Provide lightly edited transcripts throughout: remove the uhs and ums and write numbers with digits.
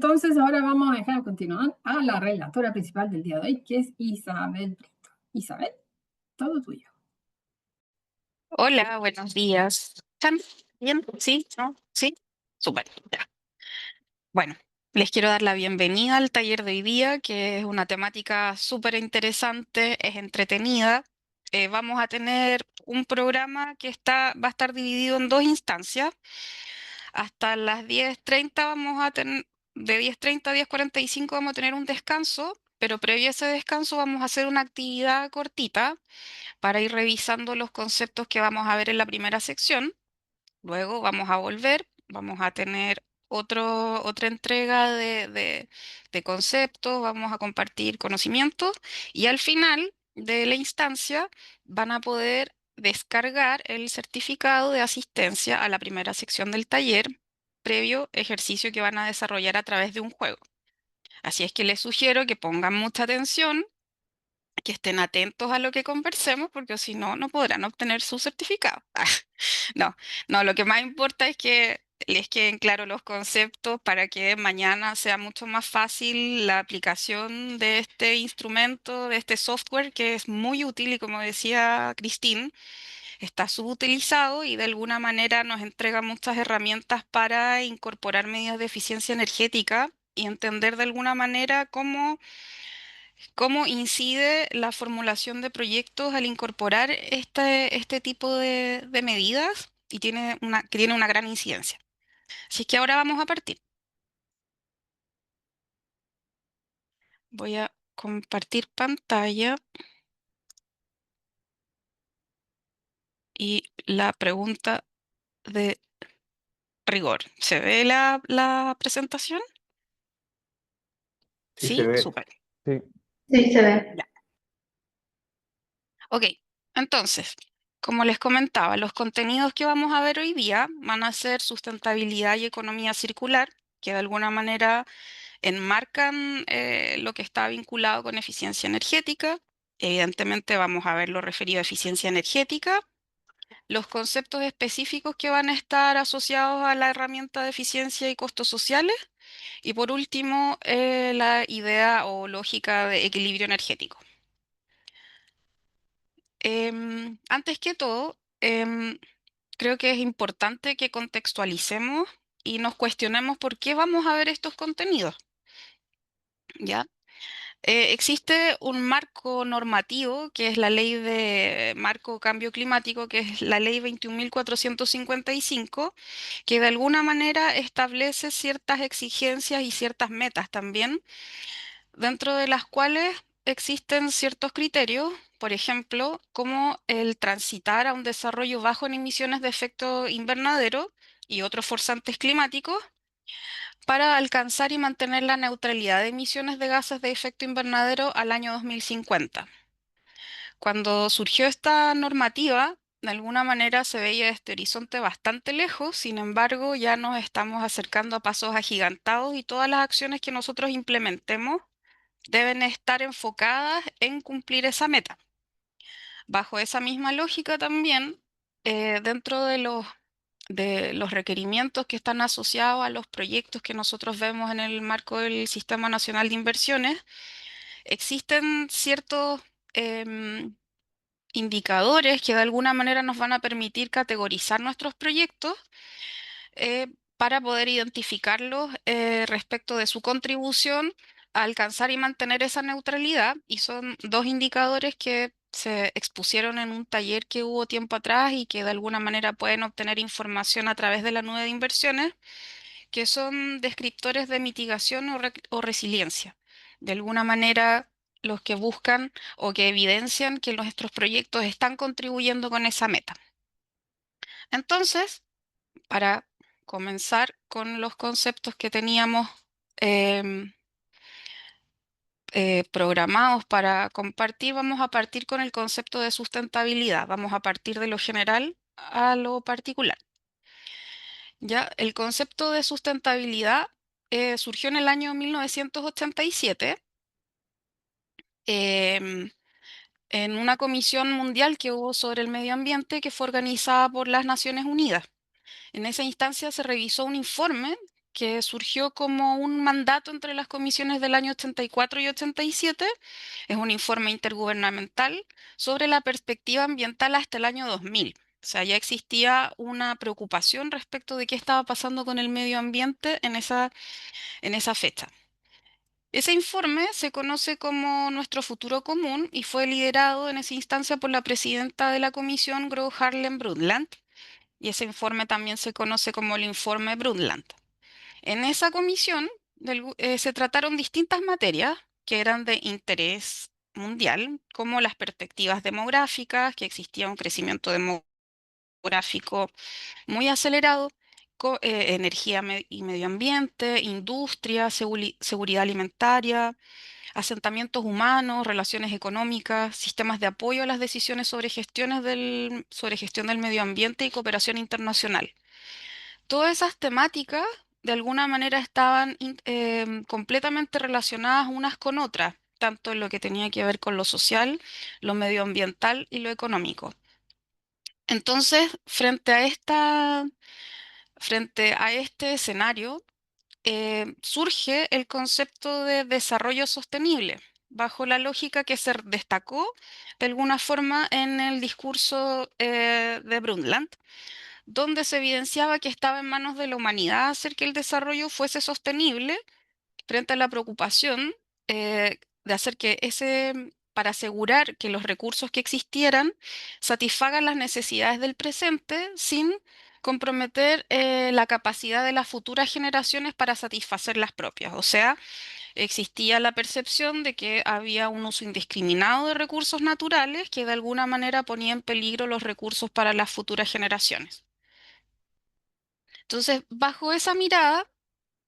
entonces ahora vamos a dejar continuar a la relatora principal del día de hoy, que es Isabel Brito. Isabel, todo tuyo. Hola, buenos días. ¿Están bien? ¿Sí? ¿No? ¿Sí? Súper. Ya. Bueno, les quiero dar la bienvenida al taller de hoy día, que es una temática súper interesante, es entretenida. Vamos a tener un programa que va a estar dividido en dos instancias. Hasta las 10:30 vamos a tener, de 10:30 a 10:45 vamos a tener un descanso, pero previo a ese descanso vamos a hacer una actividad cortita para ir revisando los conceptos que vamos a ver en la primera sección. Luego vamos a volver, vamos a tener otra entrega de conceptos, vamos a compartir conocimientos y al final de la instancia van a poder descargar el certificado de asistencia a la primera sección del taller, previo ejercicio que van a desarrollar a través de un juego. Así es que les sugiero que pongan mucha atención, que estén atentos a lo que conversemos, porque si no, no podrán obtener su certificado. No, no, lo que más importa es que les queden claros los conceptos para que mañana sea mucho más fácil la aplicación de este instrumento, de este software que es muy útil y como decía Christine, está subutilizado y de alguna manera nos entrega muchas herramientas para incorporar medidas de eficiencia energética y entender de alguna manera cómo incide la formulación de proyectos al incorporar este tipo de medidas y que tiene una gran incidencia. Así que ahora vamos a partir. Voy a compartir pantalla y la pregunta de rigor. ¿Se ve la presentación? Sí, se Sí, ve. súper. Sí. Sí, se ve. Ya. Ok, entonces, como les comentaba, los contenidos que vamos a ver hoy día van a ser sustentabilidad y economía circular, que de alguna manera enmarcan lo que está vinculado con eficiencia energética. Evidentemente vamos a ver lo referido a eficiencia energética, los conceptos específicos que van a estar asociados a la herramienta de eficiencia y costos sociales, y por último, la idea o lógica de equilibrio energético. Antes que todo, creo que es importante que contextualicemos y nos cuestionemos por qué vamos a ver estos contenidos, ¿ya? Existe un marco normativo, que es la Ley de Marco Cambio Climático, que es la Ley 21.455, que de alguna manera establece ciertas exigencias y ciertas metas también, dentro de las cuales existen ciertos criterios, por ejemplo, como el transitar a un desarrollo bajo en emisiones de efecto invernadero y otros forzantes climáticos, para alcanzar y mantener la neutralidad de emisiones de gases de efecto invernadero al año 2050. Cuando surgió esta normativa, de alguna manera se veía este horizonte bastante lejos, sin embargo, ya nos estamos acercando a pasos agigantados y todas las acciones que nosotros implementemos deben estar enfocadas en cumplir esa meta. Bajo esa misma lógica también, dentro de los requerimientos que están asociados a los proyectos que nosotros vemos en el marco del Sistema Nacional de Inversiones, existen ciertos em, indicadores que de alguna manera nos van a permitir categorizar nuestros proyectos, para poder identificarlos respecto de su contribución a alcanzar y mantener esa neutralidad. Y son dos indicadores que se expusieron en un taller que hubo tiempo atrás y que de alguna manera pueden obtener información a través de la nube de inversiones, que son descriptores de mitigación o resiliencia. De alguna manera, los que buscan o que evidencian que nuestros proyectos están contribuyendo con esa meta. Entonces, para comenzar con los conceptos que teníamos em, programados para compartir, vamos a partir con el concepto de sustentabilidad. Vamos a partir de lo general a lo particular. Ya, el concepto de sustentabilidad surgió en el año 1987, em, en una comisión mundial que hubo sobre el medio ambiente que fue organizada por las Naciones Unidas. En esa instancia se revisó un informe que surgió como un mandato entre las comisiones del año 84 y 87. Es un informe intergubernamental sobre la perspectiva ambiental hasta el año 2000. O sea, ya existía una preocupación respecto de qué estaba pasando con el medio ambiente en esa fecha. Ese informe se conoce como Nuestro Futuro Común y fue liderado en esa instancia por la presidenta de la comisión, Gro Harlem Brundtland, y ese informe también se conoce como el Informe Brundtland. En esa comisión se trataron distintas materias que eran de interés mundial, como las perspectivas demográficas, que existía un crecimiento demográfico muy acelerado, energía y medio ambiente, industria, seguridad alimentaria, asentamientos humanos, relaciones económicas, sistemas de apoyo a las decisiones sobre gestión del medio ambiente y cooperación internacional. Todas esas temáticas de alguna manera estaban completamente relacionadas unas con otras, tanto en lo que tenía que ver con lo social, lo medioambiental y lo económico. Entonces, frente a este escenario, surge el concepto de desarrollo sostenible, bajo la lógica que se destacó de alguna forma en el discurso de Brundtland, donde se evidenciaba que estaba en manos de la humanidad hacer que el desarrollo fuese sostenible frente a la preocupación de hacer para asegurar que los recursos que existieran satisfagan las necesidades del presente sin comprometer la capacidad de las futuras generaciones para satisfacer las propias. O sea, existía la percepción de que había un uso indiscriminado de recursos naturales que de alguna manera ponía en peligro los recursos para las futuras generaciones. Entonces, bajo esa mirada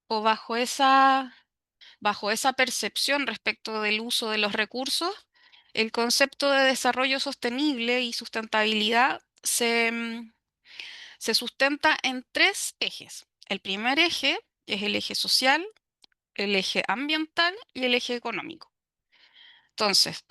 o bajo esa percepción respecto del uso de los recursos, el concepto de desarrollo sostenible y sustentabilidad se sustenta en tres ejes. El primer eje es el eje social, el eje ambiental y el eje económico. Entonces,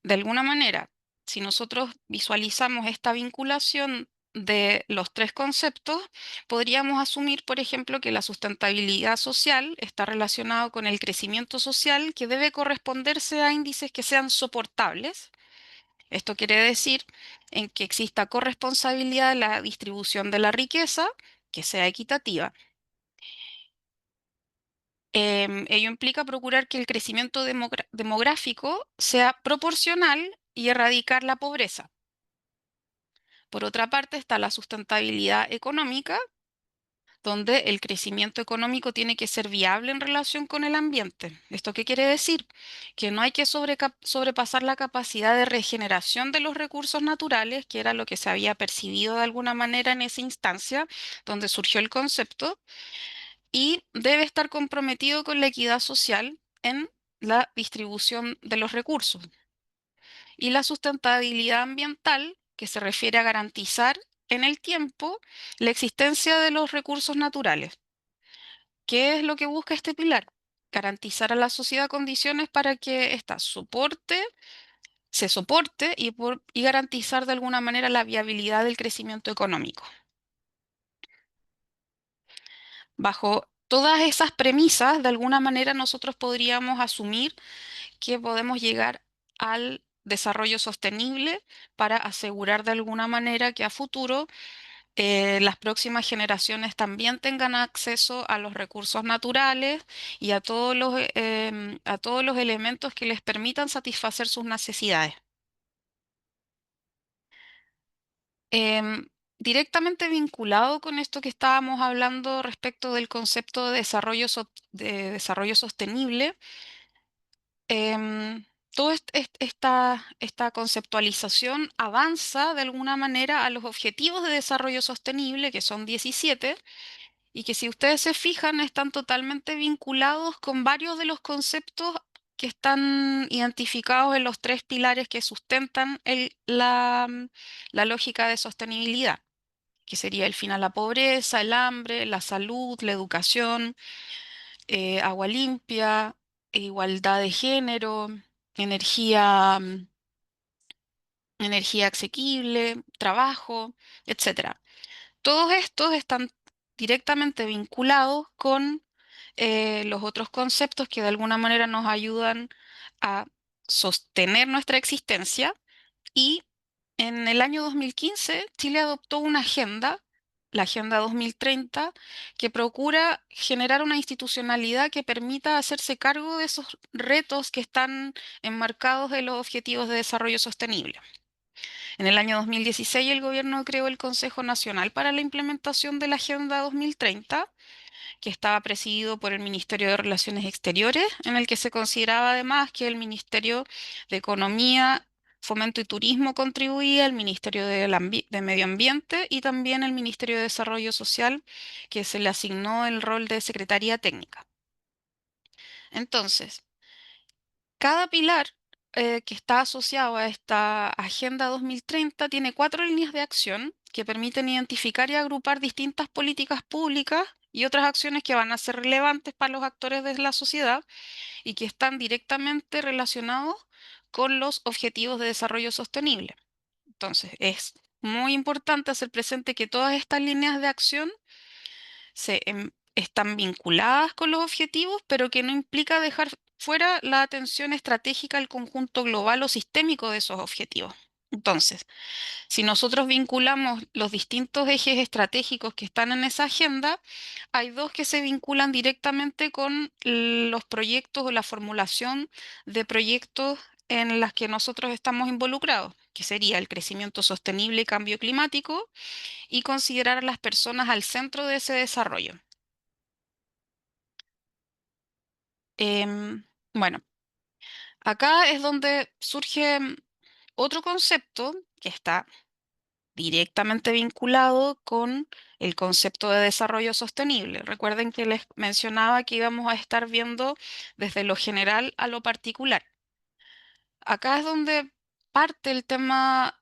de alguna manera, si nosotros visualizamos esta vinculación de los tres conceptos, podríamos asumir, por ejemplo, que la sustentabilidad social está relacionado con el crecimiento social que debe corresponderse a índices que sean soportables. Esto quiere decir en que exista corresponsabilidad en la distribución de la riqueza, que sea equitativa. Ello implica procurar que el crecimiento demográfico sea proporcional y erradicar la pobreza. Por otra parte está la sustentabilidad económica, donde el crecimiento económico tiene que ser viable en relación con el ambiente. ¿Esto qué quiere decir? Que no hay que sobrepasar la capacidad de regeneración de los recursos naturales, que era lo que se había percibido de alguna manera en esa instancia donde surgió el concepto, y debe estar comprometido con la equidad social en la distribución de los recursos. Y la sustentabilidad ambiental, que se refiere a garantizar en el tiempo la existencia de los recursos naturales. ¿Qué es lo que busca este pilar? Garantizar a la sociedad condiciones para que ésta se soporte y garantizar de alguna manera la viabilidad del crecimiento económico. Bajo todas esas premisas, de alguna manera nosotros podríamos asumir que podemos llegar al desarrollo sostenible para asegurar de alguna manera que a futuro las próximas generaciones también tengan acceso a los recursos naturales y a todos los elementos que les permitan satisfacer sus necesidades. Em, Directamente vinculado con esto que estábamos hablando respecto del concepto de de desarrollo sostenible, toda esta conceptualización avanza de alguna manera a los objetivos de desarrollo sostenible, que son 17, y que si ustedes se fijan están totalmente vinculados con varios de los conceptos que están identificados en los tres pilares que sustentan la lógica de sostenibilidad, que sería el fin a la pobreza, el hambre, la salud, la educación, agua limpia, igualdad de género, energía, energía asequible, trabajo, etcétera. Todos estos están directamente vinculados con los otros conceptos que de alguna manera nos ayudan a sostener nuestra existencia. Y en el año 2015, Chile adoptó una agenda, la Agenda 2030, que procura generar una institucionalidad que permita hacerse cargo de esos retos que están enmarcados en los Objetivos de Desarrollo Sostenible. En el año 2016, el gobierno creó el Consejo Nacional para la Implementación de la Agenda 2030, que estaba presidido por el Ministerio de Relaciones Exteriores, en el que se consideraba además que el Ministerio de Economía, Fomento y Turismo contribuía, el Ministerio de Medio Ambiente y también el Ministerio de Desarrollo Social, que se le asignó el rol de Secretaría Técnica. Entonces, cada pilar que está asociado a esta Agenda 2030 tiene cuatro líneas de acción que permiten identificar y agrupar distintas políticas públicas y otras acciones que van a ser relevantes para los actores de la sociedad y que están directamente relacionados con los objetivos de desarrollo sostenible. Entonces, es muy importante hacer presente que todas estas líneas de acción están vinculadas con los objetivos, pero que no implica dejar fuera la atención estratégica al conjunto global o sistémico de esos objetivos. Entonces, si nosotros vinculamos los distintos ejes estratégicos que están en esa agenda, hay dos que se vinculan directamente con los proyectos o la formulación de proyectos en las que nosotros estamos involucrados, que sería el crecimiento sostenible y cambio climático, y considerar a las personas al centro de ese desarrollo. Bueno, acá es donde surge otro concepto que está directamente vinculado con el concepto de desarrollo sostenible. Recuerden que les mencionaba que íbamos a estar viendo desde lo general a lo particular. Acá es donde parte el tema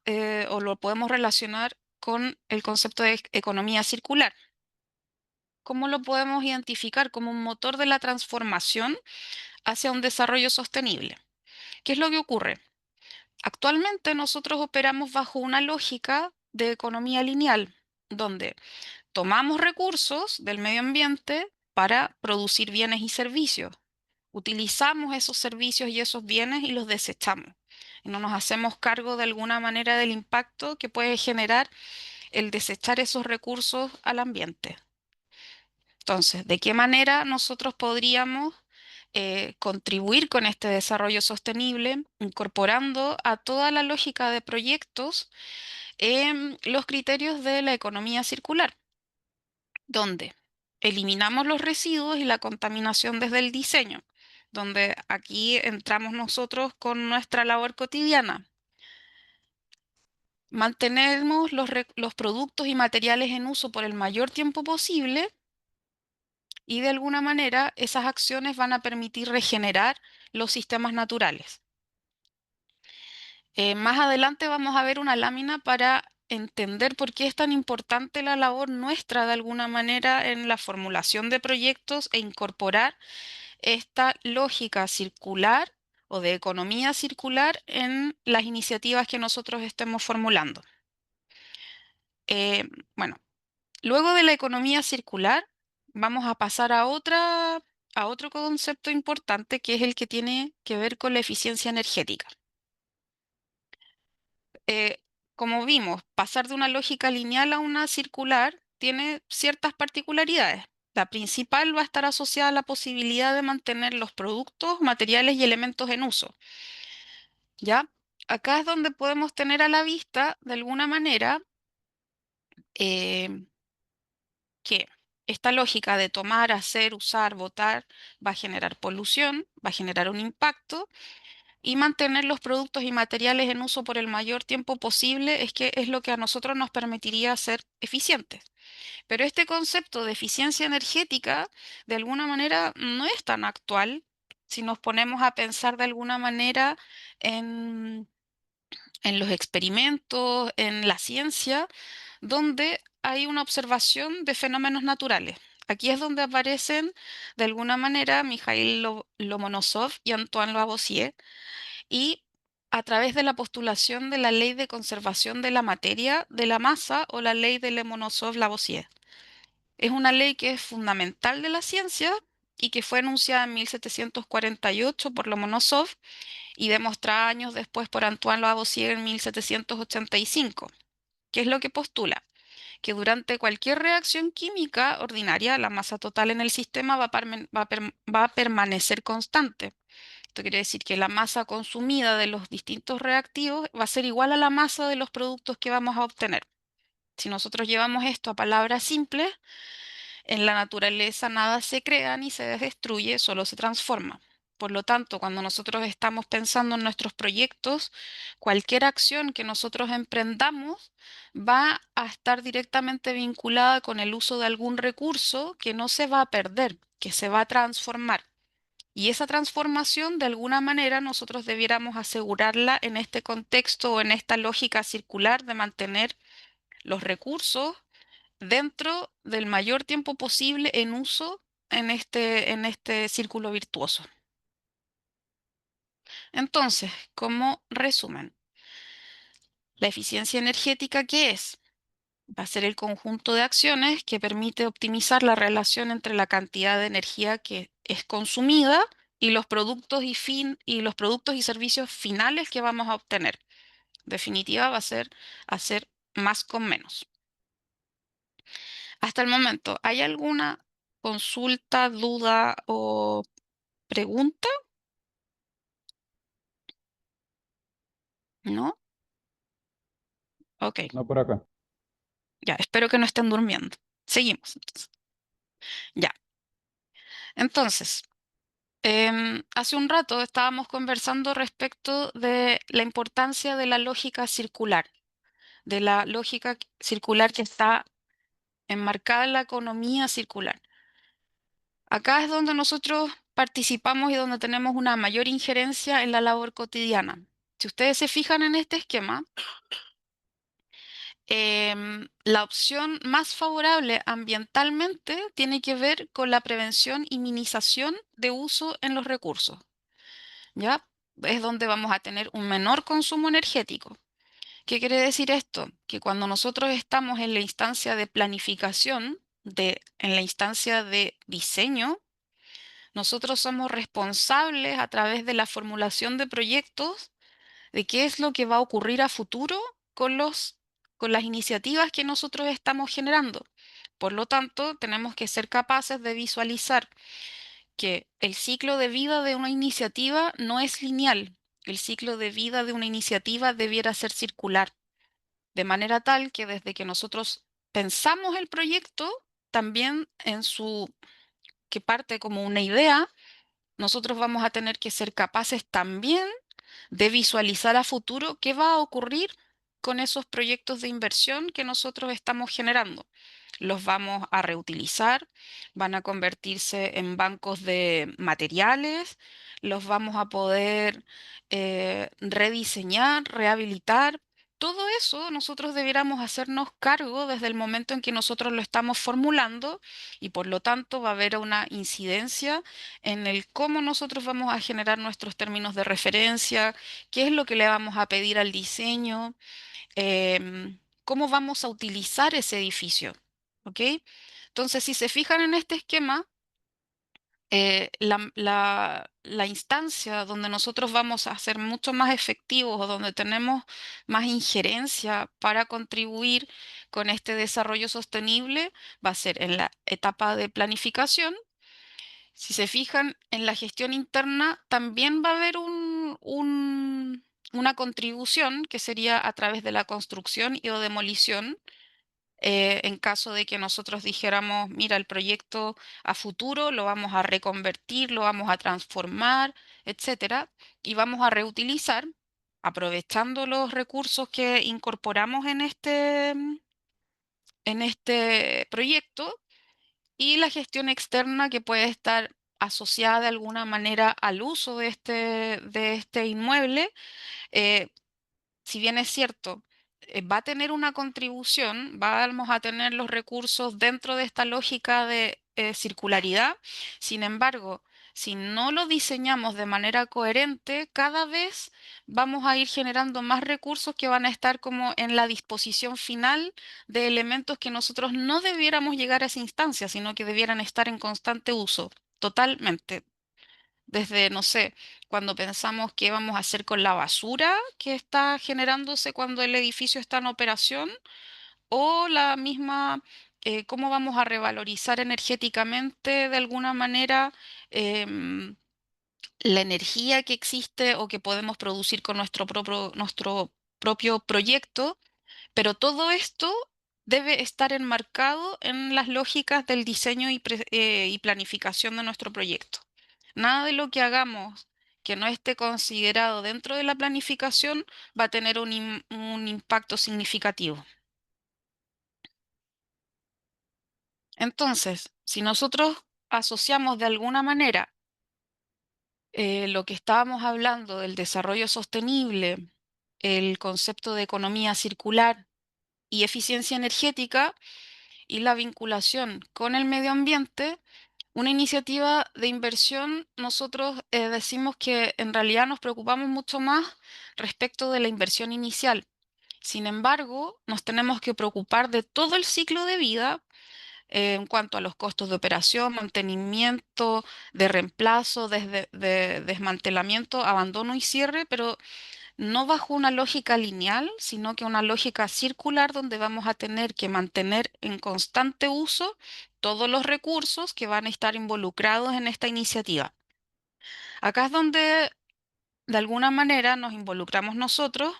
o lo podemos relacionar con el concepto de economía circular. ¿Cómo lo podemos identificar como un motor de la transformación hacia un desarrollo sostenible? ¿Qué es lo que ocurre? Actualmente nosotros operamos bajo una lógica de economía lineal, donde tomamos recursos del medio ambiente para producir bienes y servicios. Utilizamos esos servicios y esos bienes y los desechamos. Y no nos hacemos cargo de alguna manera del impacto que puede generar el desechar esos recursos al ambiente. Entonces, ¿de qué manera nosotros podríamos contribuir con este desarrollo sostenible, incorporando a toda la lógica de proyectos los criterios de la economía circular, donde eliminamos los residuos y la contaminación desde el diseño, donde aquí entramos nosotros con nuestra labor cotidiana? Mantenemos los productos y materiales en uso por el mayor tiempo posible y de alguna manera esas acciones van a permitir regenerar los sistemas naturales. Más adelante vamos a ver una lámina para entender por qué es tan importante la labor nuestra de alguna manera en la formulación de proyectos e incorporar esta lógica circular o de economía circular en las iniciativas que nosotros estemos formulando. Bueno, luego de la economía circular, vamos a pasar a otro concepto importante que es el que tiene que ver con la eficiencia energética. eh, Como vimos, pasar de una lógica lineal a una circular tiene ciertas particularidades. La principal va a estar asociada a la posibilidad de mantener los productos, materiales y elementos en uso. ¿Ya? Acá es donde podemos tener a la vista, de alguna manera, eh, que esta lógica de tomar, hacer, usar, botar va a generar polución, va a generar un impacto y mantener los productos y materiales en uso por el mayor tiempo posible es lo que a nosotros nos permitiría ser eficientes. Pero este concepto de eficiencia energética, de alguna manera, no es tan actual si nos ponemos a pensar de alguna manera en, en los experimentos, en la ciencia, donde hay una observación de fenómenos naturales. Aquí es donde aparecen, de alguna manera, Mikhail Lomonosov y Antoine Lavoisier, y a través de la postulación de la ley de conservación de la materia de la masa o la ley de Lomonosov-Lavoisier. Es una ley que es fundamental de la ciencia y que fue enunciada en 1748 por Lomonosov y demostrada años después por Antoine Lavoisier en 1785. ¿Qué es lo que postula? Que durante cualquier reacción química ordinaria, la masa total en el sistema va a permanecer constante. Esto quiere decir que la masa consumida de los distintos reactivos va a ser igual a la masa de los productos que vamos a obtener. Si nosotros llevamos esto a palabras simples, en la naturaleza nada se crea ni se destruye, solo se transforma. Por lo tanto, cuando nosotros estamos pensando en nuestros proyectos, cualquier acción que nosotros emprendamos va a estar directamente vinculada con el uso de algún recurso que no se va a perder, que se va a transformar. Y esa transformación, de alguna manera, nosotros debiéramos asegurarla en este contexto o en esta lógica circular de mantener los recursos dentro del mayor tiempo posible en uso en este círculo virtuoso. Entonces, como resumen, la eficiencia energética, ¿qué es? Va a ser el conjunto de acciones que permite optimizar la relación entre la cantidad de energía que es consumida y los productos y los productos y servicios finales que vamos a obtener. En definitiva, va a ser hacer más con menos. Hasta el momento, ¿hay alguna consulta, duda o pregunta? ¿No? Ok, No por acá. ya, espero que no estén durmiendo. Seguimos entonces. Ya, entonces, hace un rato estábamos conversando respecto de la importancia de la lógica circular, de la lógica circular que está enmarcada en la economía circular. Acá es donde nosotros participamos y donde tenemos una mayor injerencia en la labor cotidiana. Si ustedes se fijan en este esquema, la opción más favorable ambientalmente tiene que ver con la prevención y minimización de uso en los recursos, ¿ya? Es donde vamos a tener un menor consumo energético. ¿Qué quiere decir esto? Que cuando nosotros estamos en la instancia de planificación, en la instancia de diseño, nosotros somos responsables a través de la formulación de proyectos de qué es lo que va a ocurrir a futuro con con las iniciativas que nosotros estamos generando. Por lo tanto, tenemos que ser capaces de visualizar que el ciclo de vida de una iniciativa no es lineal. El ciclo de vida de una iniciativa debiera ser circular, de manera tal que desde que nosotros pensamos el proyecto, también que parte como una idea, nosotros vamos a tener que ser capaces también de visualizar a futuro qué va a ocurrir con esos proyectos de inversión que nosotros estamos generando. Los vamos a reutilizar, van a convertirse en bancos de materiales, los vamos a poder rediseñar, rehabilitar. Todo eso nosotros debiéramos hacernos cargo desde el momento en que nosotros lo estamos formulando y por lo tanto va a haber una incidencia en el cómo nosotros vamos a generar nuestros términos de referencia, qué es lo que le vamos a pedir al diseño, cómo vamos a utilizar ese edificio. ¿Ok? Entonces, si se fijan en este esquema, la instancia donde nosotros vamos a ser mucho más efectivos o donde tenemos más injerencia para contribuir con este desarrollo sostenible va a ser en la etapa de planificación. Si se fijan en la gestión interna, también va a haber una contribución que sería a través de la construcción y o demolición, en caso de que nosotros dijéramos, mira, el proyecto a futuro lo vamos a reconvertir, lo vamos a transformar, etcétera, y vamos a reutilizar, aprovechando los recursos que incorporamos en este proyecto y la gestión externa que puede estar asociada de alguna manera al uso de este inmueble, eh, si bien es cierto, va a tener una contribución, vamos a tener los recursos dentro de esta lógica de circularidad. Sin embargo, Si no lo diseñamos de manera coherente, cada vez vamos a ir generando más recursos que van a estar como en la disposición final de elementos que nosotros no debiéramos llegar a esa instancia, sino que debieran estar en constante uso, totalmente. Desde, no sé, cuando pensamos qué vamos a hacer con la basura que está generándose cuando el edificio está en operación, o la misma, cómo vamos a revalorizar energéticamente de alguna manera em, la energía que existe o que podemos producir con nuestro propio proyecto, pero todo esto debe estar enmarcado en las lógicas del diseño y planificación de nuestro proyecto. Nada de lo que hagamos que no esté considerado dentro de la planificación va a tener un impacto significativo. Entonces, si nosotros asociamos de alguna manera lo que estábamos hablando del desarrollo sostenible, el concepto de economía circular y eficiencia energética y la vinculación con el medio ambiente, una iniciativa de inversión, nosotros decimos que en realidad nos preocupamos mucho más respecto de la inversión inicial. Sin embargo, nos tenemos que preocupar de todo el ciclo de vida en cuanto a los costos de operación, mantenimiento, de reemplazo, de desmantelamiento, abandono y cierre, pero no bajo una lógica lineal, sino que una lógica circular donde vamos a tener que mantener en constante uso todos los recursos que van a estar involucrados en esta iniciativa. Acá es donde de alguna manera nos involucramos nosotros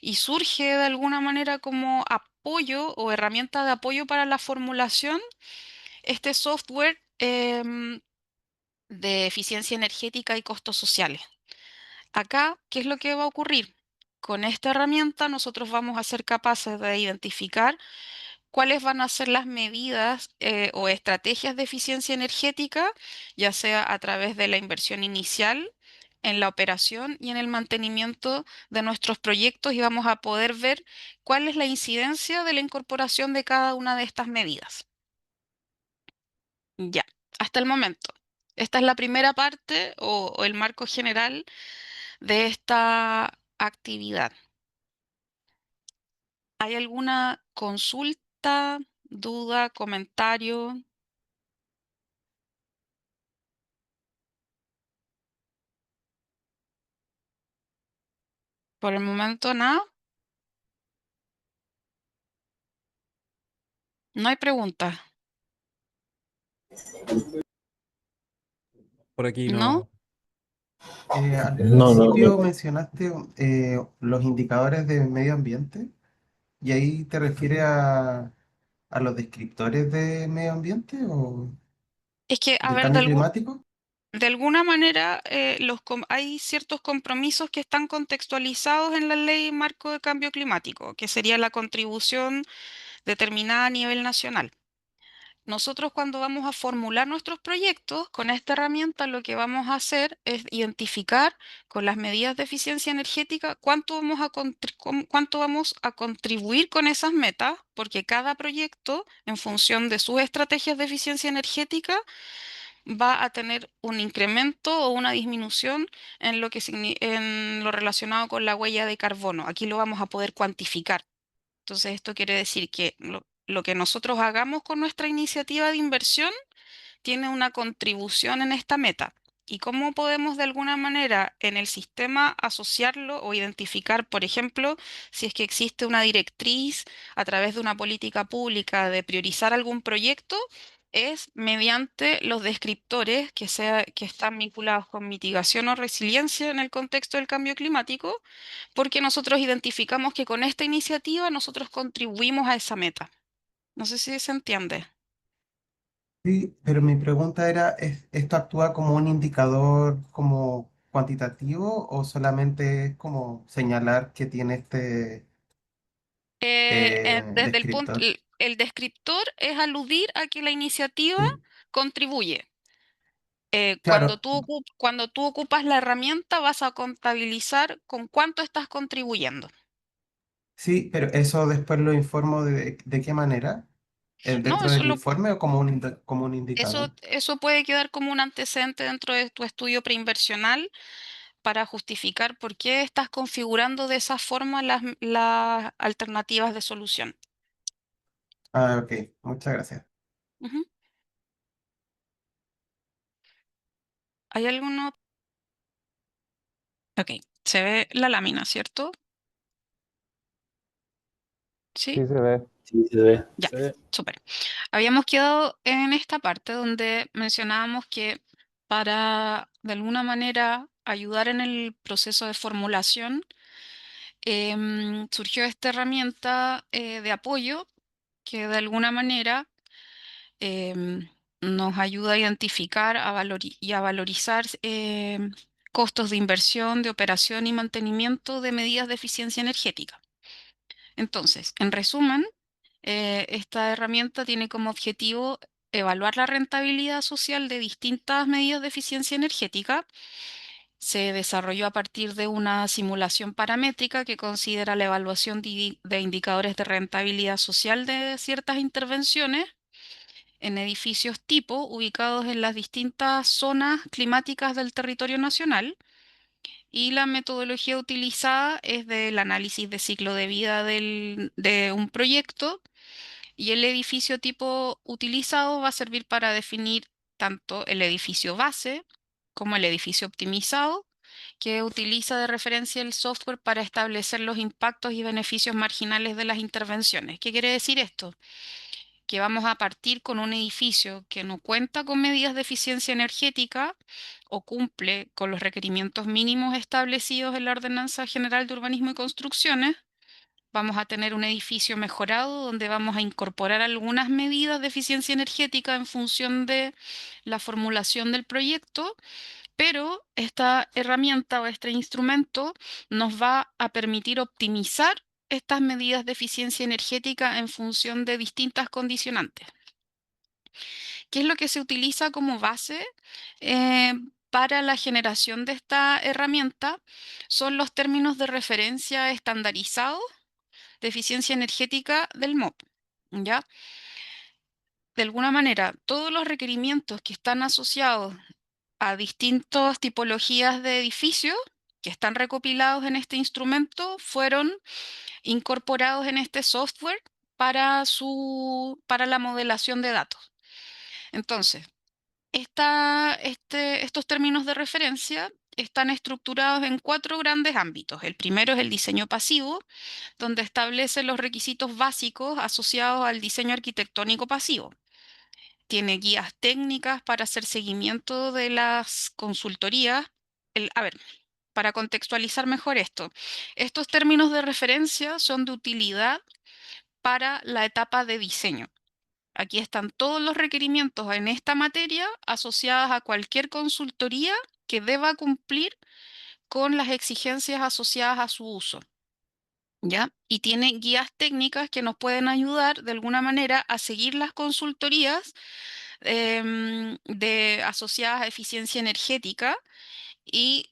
y surge de alguna manera como apoyo o herramienta de apoyo para la formulación este software de eficiencia energética y costos sociales. Acá, ¿qué es lo que va a ocurrir? Con esta herramienta nosotros vamos a ser capaces de identificar cuáles van a ser las medidas o estrategias de eficiencia energética, ya sea a través de la inversión inicial en la operación y en el mantenimiento de nuestros proyectos y vamos a poder ver cuál es la incidencia de la incorporación de cada una de estas medidas. Ya, hasta el momento. Esta es la primera parte o el marco general de esta actividad. ¿Hay alguna consulta, duda, comentario? Por el momento nada. No hay preguntas, Por aquí ¿no? no. Al No, no, principio mencionaste los indicadores de medio ambiente y ahí te refieres a los descriptores de medio ambiente o Es que, a del ver, cambio climático. de alguna manera hay ciertos compromisos que están contextualizados en la ley marco de cambio climático, que sería la contribución determinada a nivel nacional. Nosotros cuando vamos a formular nuestros proyectos, con esta herramienta lo que vamos a hacer es identificar con las medidas de eficiencia energética cuánto vamos a contribuir con esas metas, porque cada proyecto, en función de sus estrategias de eficiencia energética, va a tener un incremento o una disminución en en lo relacionado con la huella de carbono. Aquí lo vamos a poder cuantificar. Entonces, esto quiere decir que lo que nosotros hagamos con nuestra iniciativa de inversión tiene una contribución en esta meta. ¿Y cómo podemos de alguna manera en el sistema asociarlo o identificar, por ejemplo, si es que existe una directriz a través de una política pública de priorizar algún proyecto? Es mediante los descriptores que están vinculados con mitigación o resiliencia en el contexto del cambio climático, porque nosotros identificamos que con esta iniciativa nosotros contribuimos a esa meta. No sé si se entiende. Sí, pero mi pregunta era, ¿esto actúa como un indicador como cuantitativo o solamente es como señalar que tiene este Desde el punto, descriptor? el descriptor es aludir a que la iniciativa Sí, contribuye. claro, Cuando tú ocupas la herramienta, vas a contabilizar con cuánto estás contribuyendo. sí, pero eso después lo informo de qué manera. No, ¿Dentro del informe o como como un indicador? eso puede quedar como un antecedente dentro de tu estudio preinversional para justificar por qué estás configurando de esa forma las alternativas de solución. Ah, ok, muchas gracias. Ujú. ¿Hay alguno? Ok, se ve la lámina, ¿cierto? Sí, Sí, se ve. Sí, se ve. ya, súper. Habíamos quedado en esta parte donde mencionábamos que para de alguna manera ayudar en el proceso de formulación, surgió esta herramienta de apoyo que de alguna manera em, nos ayuda a identificar y a valorizar costos de inversión, de operación y mantenimiento de medidas de eficiencia energética. Entonces, en resumen, esta herramienta tiene como objetivo evaluar la rentabilidad social de distintas medidas de eficiencia energética. Se desarrolló a partir de una simulación paramétrica que considera la evaluación de indicadores de rentabilidad social de ciertas intervenciones en edificios tipo ubicados en las distintas zonas climáticas del territorio nacional. Y la metodología utilizada es del análisis de ciclo de vida de un proyecto, y el edificio tipo utilizado va a servir para definir tanto el edificio base como el edificio optimizado, que utiliza de referencia el software para establecer los impactos y beneficios marginales de las intervenciones. ¿Qué quiere decir esto? Que vamos a partir con un edificio que no cuenta con medidas de eficiencia energética o cumple con los requerimientos mínimos establecidos en la Ordenanza General de Urbanismo y Construcciones. Vamos a tener un edificio mejorado donde vamos a incorporar algunas medidas de eficiencia energética en función de la formulación del proyecto, pero esta herramienta o este instrumento nos va a permitir optimizar estas medidas de eficiencia energética en función de distintas condicionantes. ¿Qué es lo que se utiliza como base eh, para la generación de esta herramienta? Son los términos de referencia estandarizados de eficiencia energética del MOP. ¿Ya? De alguna manera, todos los requerimientos que están asociados a distintas tipologías de edificios que están recopilados en este instrumento fueron incorporados en este software para la modelación de datos. Entonces, estos términos de referencia están estructurados en 4 grandes ámbitos. El primero es el diseño pasivo, donde establece los requisitos básicos asociados al diseño arquitectónico pasivo. Tiene guías técnicas para hacer seguimiento de las consultorías. A ver, para contextualizar mejor esto, estos términos de referencia son de utilidad para la etapa de diseño. Aquí están todos los requerimientos en esta materia asociados a cualquier consultoría que deba cumplir con las exigencias asociadas a su uso. ¿Ya? Y tiene guías técnicas que nos pueden ayudar de alguna manera a seguir las consultorías asociadas a eficiencia energética y,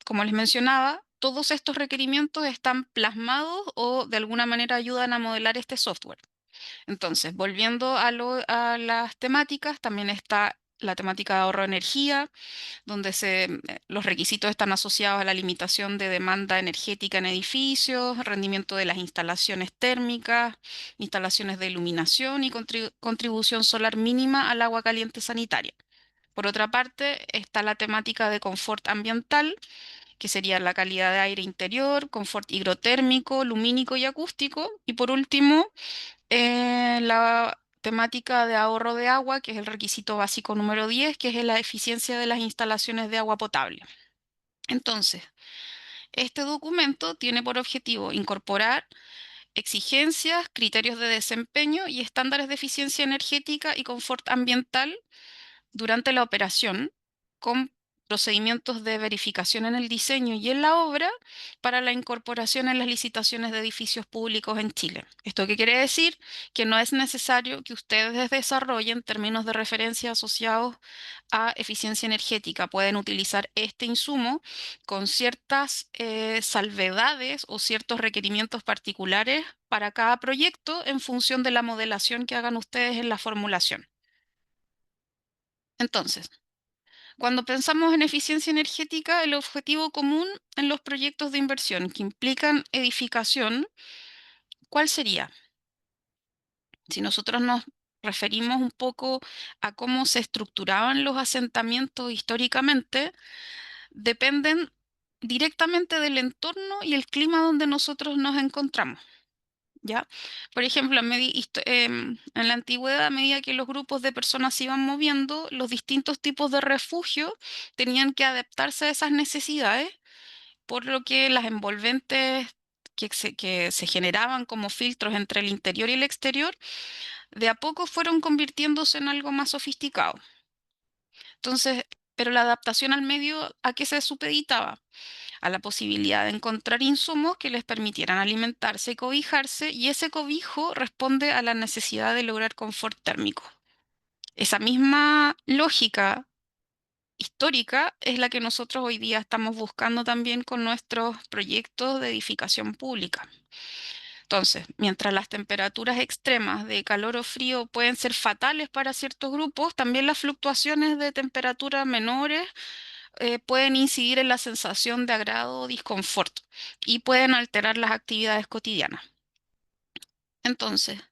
como les mencionaba, todos estos requerimientos están plasmados o de alguna manera ayudan a modelar este software. Entonces, volviendo a las temáticas, también está la temática de ahorro de energía, donde los requisitos están asociados a la limitación de demanda energética en edificios, rendimiento de las instalaciones térmicas, instalaciones de iluminación y contribución solar mínima al agua caliente sanitaria. Por otra parte, está la temática de confort ambiental, que sería la calidad de aire interior, confort higrotérmico, lumínico y acústico. Y por último, la temática de ahorro de agua, que es el requisito básico número 10, que es la eficiencia de las instalaciones de agua potable. Entonces, este documento tiene por objetivo incorporar exigencias, criterios de desempeño y estándares de eficiencia energética y confort ambiental durante la operación, con procedimientos de verificación en el diseño y en la obra para la incorporación en las licitaciones de edificios públicos en Chile. ¿Esto qué quiere decir? Que no es necesario que ustedes desarrollen términos de referencia asociados a eficiencia energética. Pueden utilizar este insumo con ciertas salvedades o ciertos requerimientos particulares para cada proyecto en función de la modelación que hagan ustedes en la formulación. Entonces, cuando pensamos en eficiencia energética, el objetivo común en los proyectos de inversión que implican edificación, ¿cuál sería? Si nosotros nos referimos un poco a cómo se estructuraban los asentamientos históricamente, dependen directamente del entorno y el clima donde nosotros nos encontramos. ¿Ya? Por ejemplo, en la antigüedad, a medida que los grupos de personas se iban moviendo, los distintos tipos de refugio tenían que adaptarse a esas necesidades, por lo que las envolventes que se generaban como filtros entre el interior y el exterior, de a poco fueron convirtiéndose en algo más sofisticado. Entonces, pero la adaptación al medio, ¿a qué se supeditaba? A la posibilidad de encontrar insumos que les permitieran alimentarse y cobijarse, y ese cobijo responde a la necesidad de lograr confort térmico. Esa misma lógica histórica es la que nosotros hoy día estamos buscando también con nuestros proyectos de edificación pública. Entonces, mientras las temperaturas extremas de calor o frío pueden ser fatales para ciertos grupos, también las fluctuaciones de temperatura menores pueden incidir en la sensación de agrado o disconfort y pueden alterar las actividades cotidianas. Entonces,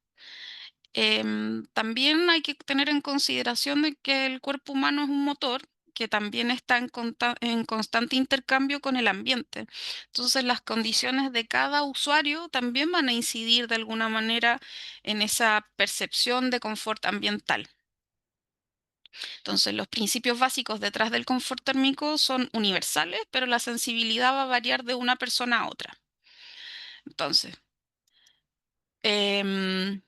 también hay que tener en consideración de que el cuerpo humano es un motor que también está en constante intercambio con el ambiente. Entonces, las condiciones de cada usuario también van a incidir de alguna manera en esa percepción de confort ambiental. Entonces, los principios básicos detrás del confort térmico son universales, pero la sensibilidad va a variar de una persona a otra. Entonces, em,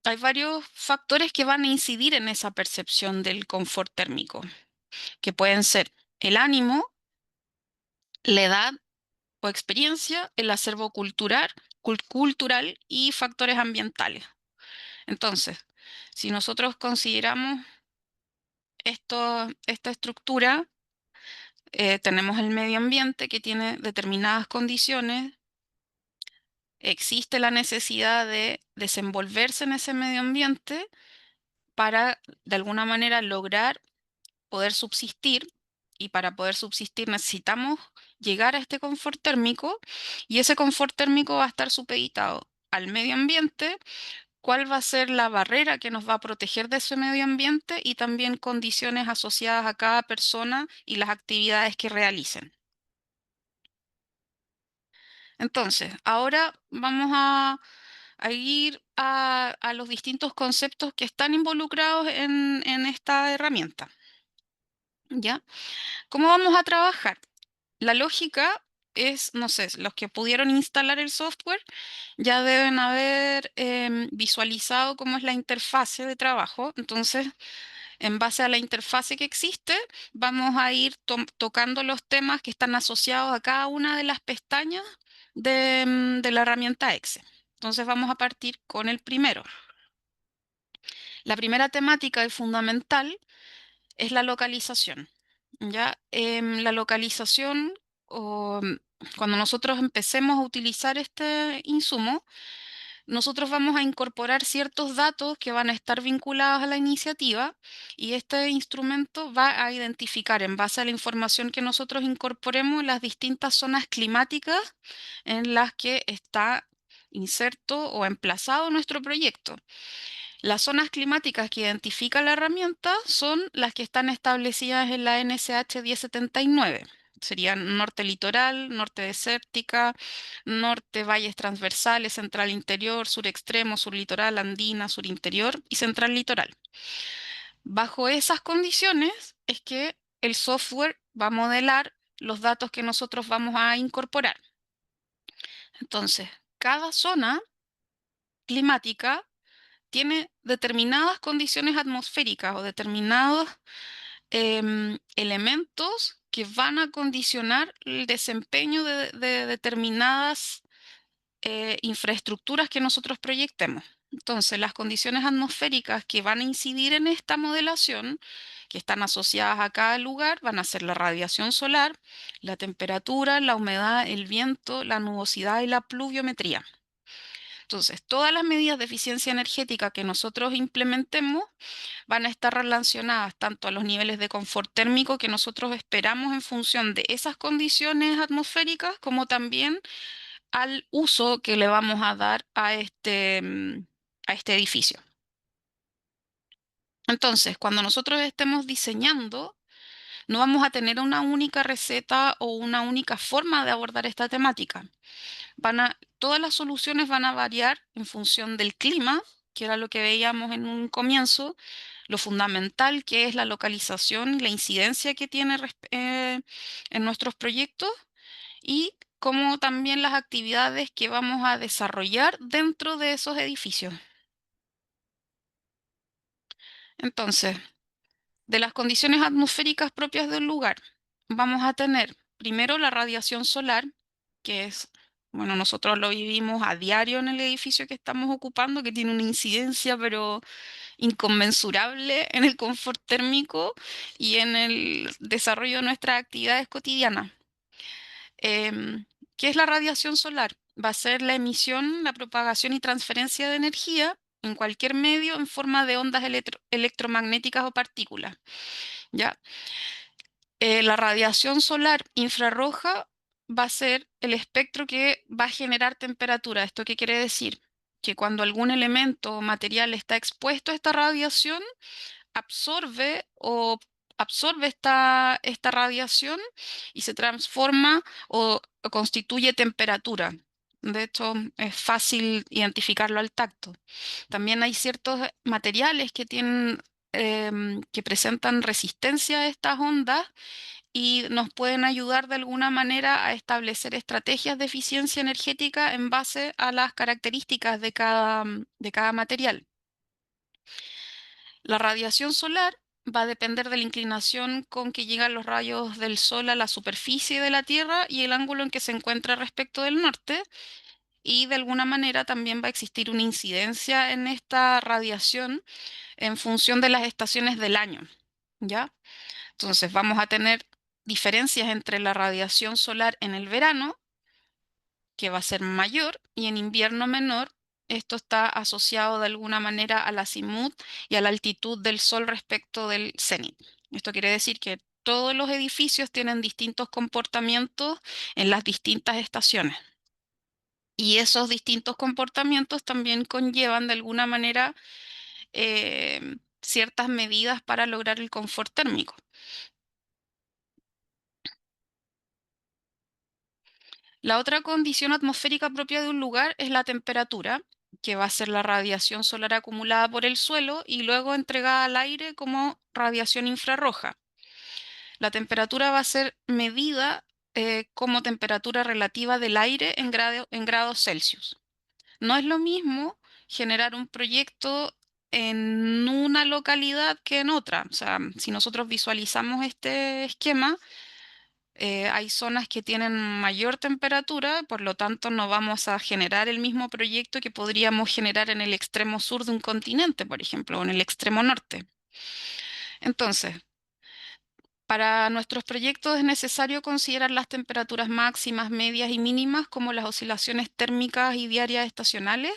hay varios factores que van a incidir en esa percepción del confort térmico, que pueden ser el ánimo, la edad o experiencia, el acervo cultural y factores ambientales. Entonces, si nosotros consideramos esta estructura, tenemos el medio ambiente que tiene determinadas condiciones, existe la necesidad de desenvolverse en ese medio ambiente para, de alguna manera, lograr poder subsistir, y para poder subsistir necesitamos llegar a este confort térmico, y ese confort térmico va a estar supeditado al medio ambiente, cuál va a ser la barrera que nos va a proteger de ese medio ambiente y también condiciones asociadas a cada persona y las actividades que realicen. Entonces, ahora vamos a ir a los distintos conceptos que están involucrados en esta herramienta. ¿Ya? ¿Cómo vamos a trabajar? La lógica es, no sé, los que pudieron instalar el software ya deben haber visualizado cómo es la interfase de trabajo. Entonces, en base a la interfase que existe, vamos a ir tocando los temas que están asociados a cada una de las pestañas de la herramienta Excel. Entonces, vamos a partir con el primero. La primera temática y fundamental es la localización. ¿Ya? La localización, cuando nosotros empecemos a utilizar este insumo, nosotros vamos a incorporar ciertos datos que van a estar vinculados a la iniciativa, y este instrumento va a identificar en base a la información que nosotros incorporemos las distintas zonas climáticas en las que está inserto o emplazado nuestro proyecto. Las zonas climáticas que identifica la herramienta son las que están establecidas en la NSH 1079. Serían norte litoral, norte desértica, norte valles transversales, central interior, sur extremo, sur litoral, andina, sur interior y central litoral. Bajo esas condiciones es que el software va a modelar los datos que nosotros vamos a incorporar. Entonces, cada zona climática tiene determinadas condiciones atmosféricas o determinados elementos que van a condicionar el desempeño de determinadas infraestructuras que nosotros proyectemos. Entonces, las condiciones atmosféricas que van a incidir en esta modelación, que están asociadas a cada lugar, van a ser la radiación solar, la temperatura, la humedad, el viento, la nubosidad y la pluviometría. Entonces, todas las medidas de eficiencia energética que nosotros implementemos van a estar relacionadas tanto a los niveles de confort térmico que nosotros esperamos en función de esas condiciones atmosféricas, como también al uso que le vamos a dar a este edificio. Entonces, cuando nosotros estemos diseñando, no vamos a tener una única receta o una única forma de abordar esta temática. Todas las soluciones van a variar en función del clima, que era lo que veíamos en un comienzo, lo fundamental que es la localización y la incidencia que tiene en nuestros proyectos y como también las actividades que vamos a desarrollar dentro de esos edificios. Entonces, de las condiciones atmosféricas propias del lugar, vamos a tener primero la radiación solar, que es, bueno, nosotros lo vivimos a diario en el edificio que estamos ocupando, que tiene una incidencia, pero inconmensurable en el confort térmico y en el desarrollo de nuestras actividades cotidianas. ¿Qué es la radiación solar? Va a ser la emisión, la propagación y transferencia de energía en cualquier medio en forma de ondas electromagnéticas o partículas, ¿ya? La radiación solar infrarroja va a ser el espectro que va a generar temperatura. ¿Esto qué quiere decir? Que cuando algún elemento o material está expuesto a esta radiación, absorbe esta radiación y se transforma o constituye temperatura. De hecho, es fácil identificarlo al tacto. También hay ciertos materiales que que presentan resistencia a estas ondas y nos pueden ayudar de alguna manera a establecer estrategias de eficiencia energética en base a las características de cada material. La radiación solar va a depender de la inclinación con que llegan los rayos del sol a la superficie de la Tierra y el ángulo en que se encuentra respecto del norte, y de alguna manera también va a existir una incidencia en esta radiación en función de las estaciones del año, ¿ya? Entonces vamos a tener diferencias entre la radiación solar en el verano, que va a ser mayor, y en invierno menor. Esto está asociado de alguna manera al azimut y a la altitud del Sol respecto del cenit. Esto quiere decir que todos los edificios tienen distintos comportamientos en las distintas estaciones. Y esos distintos comportamientos también conllevan de alguna manera ciertas medidas para lograr el confort térmico. La otra condición atmosférica propia de un lugar es la temperatura, que va a ser la radiación solar acumulada por el suelo y luego entregada al aire como radiación infrarroja. La temperatura va a ser medida como temperatura relativa del aire en grados Celsius. No es lo mismo generar un proyecto en una localidad que en otra. O sea, si nosotros visualizamos este esquema, hay zonas que tienen mayor temperatura, por lo tanto no vamos a generar el mismo proyecto que podríamos generar en el extremo sur de un continente, por ejemplo, o en el extremo norte. Entonces, para nuestros proyectos es necesario considerar las temperaturas máximas, medias y mínimas como las oscilaciones térmicas y diarias estacionales.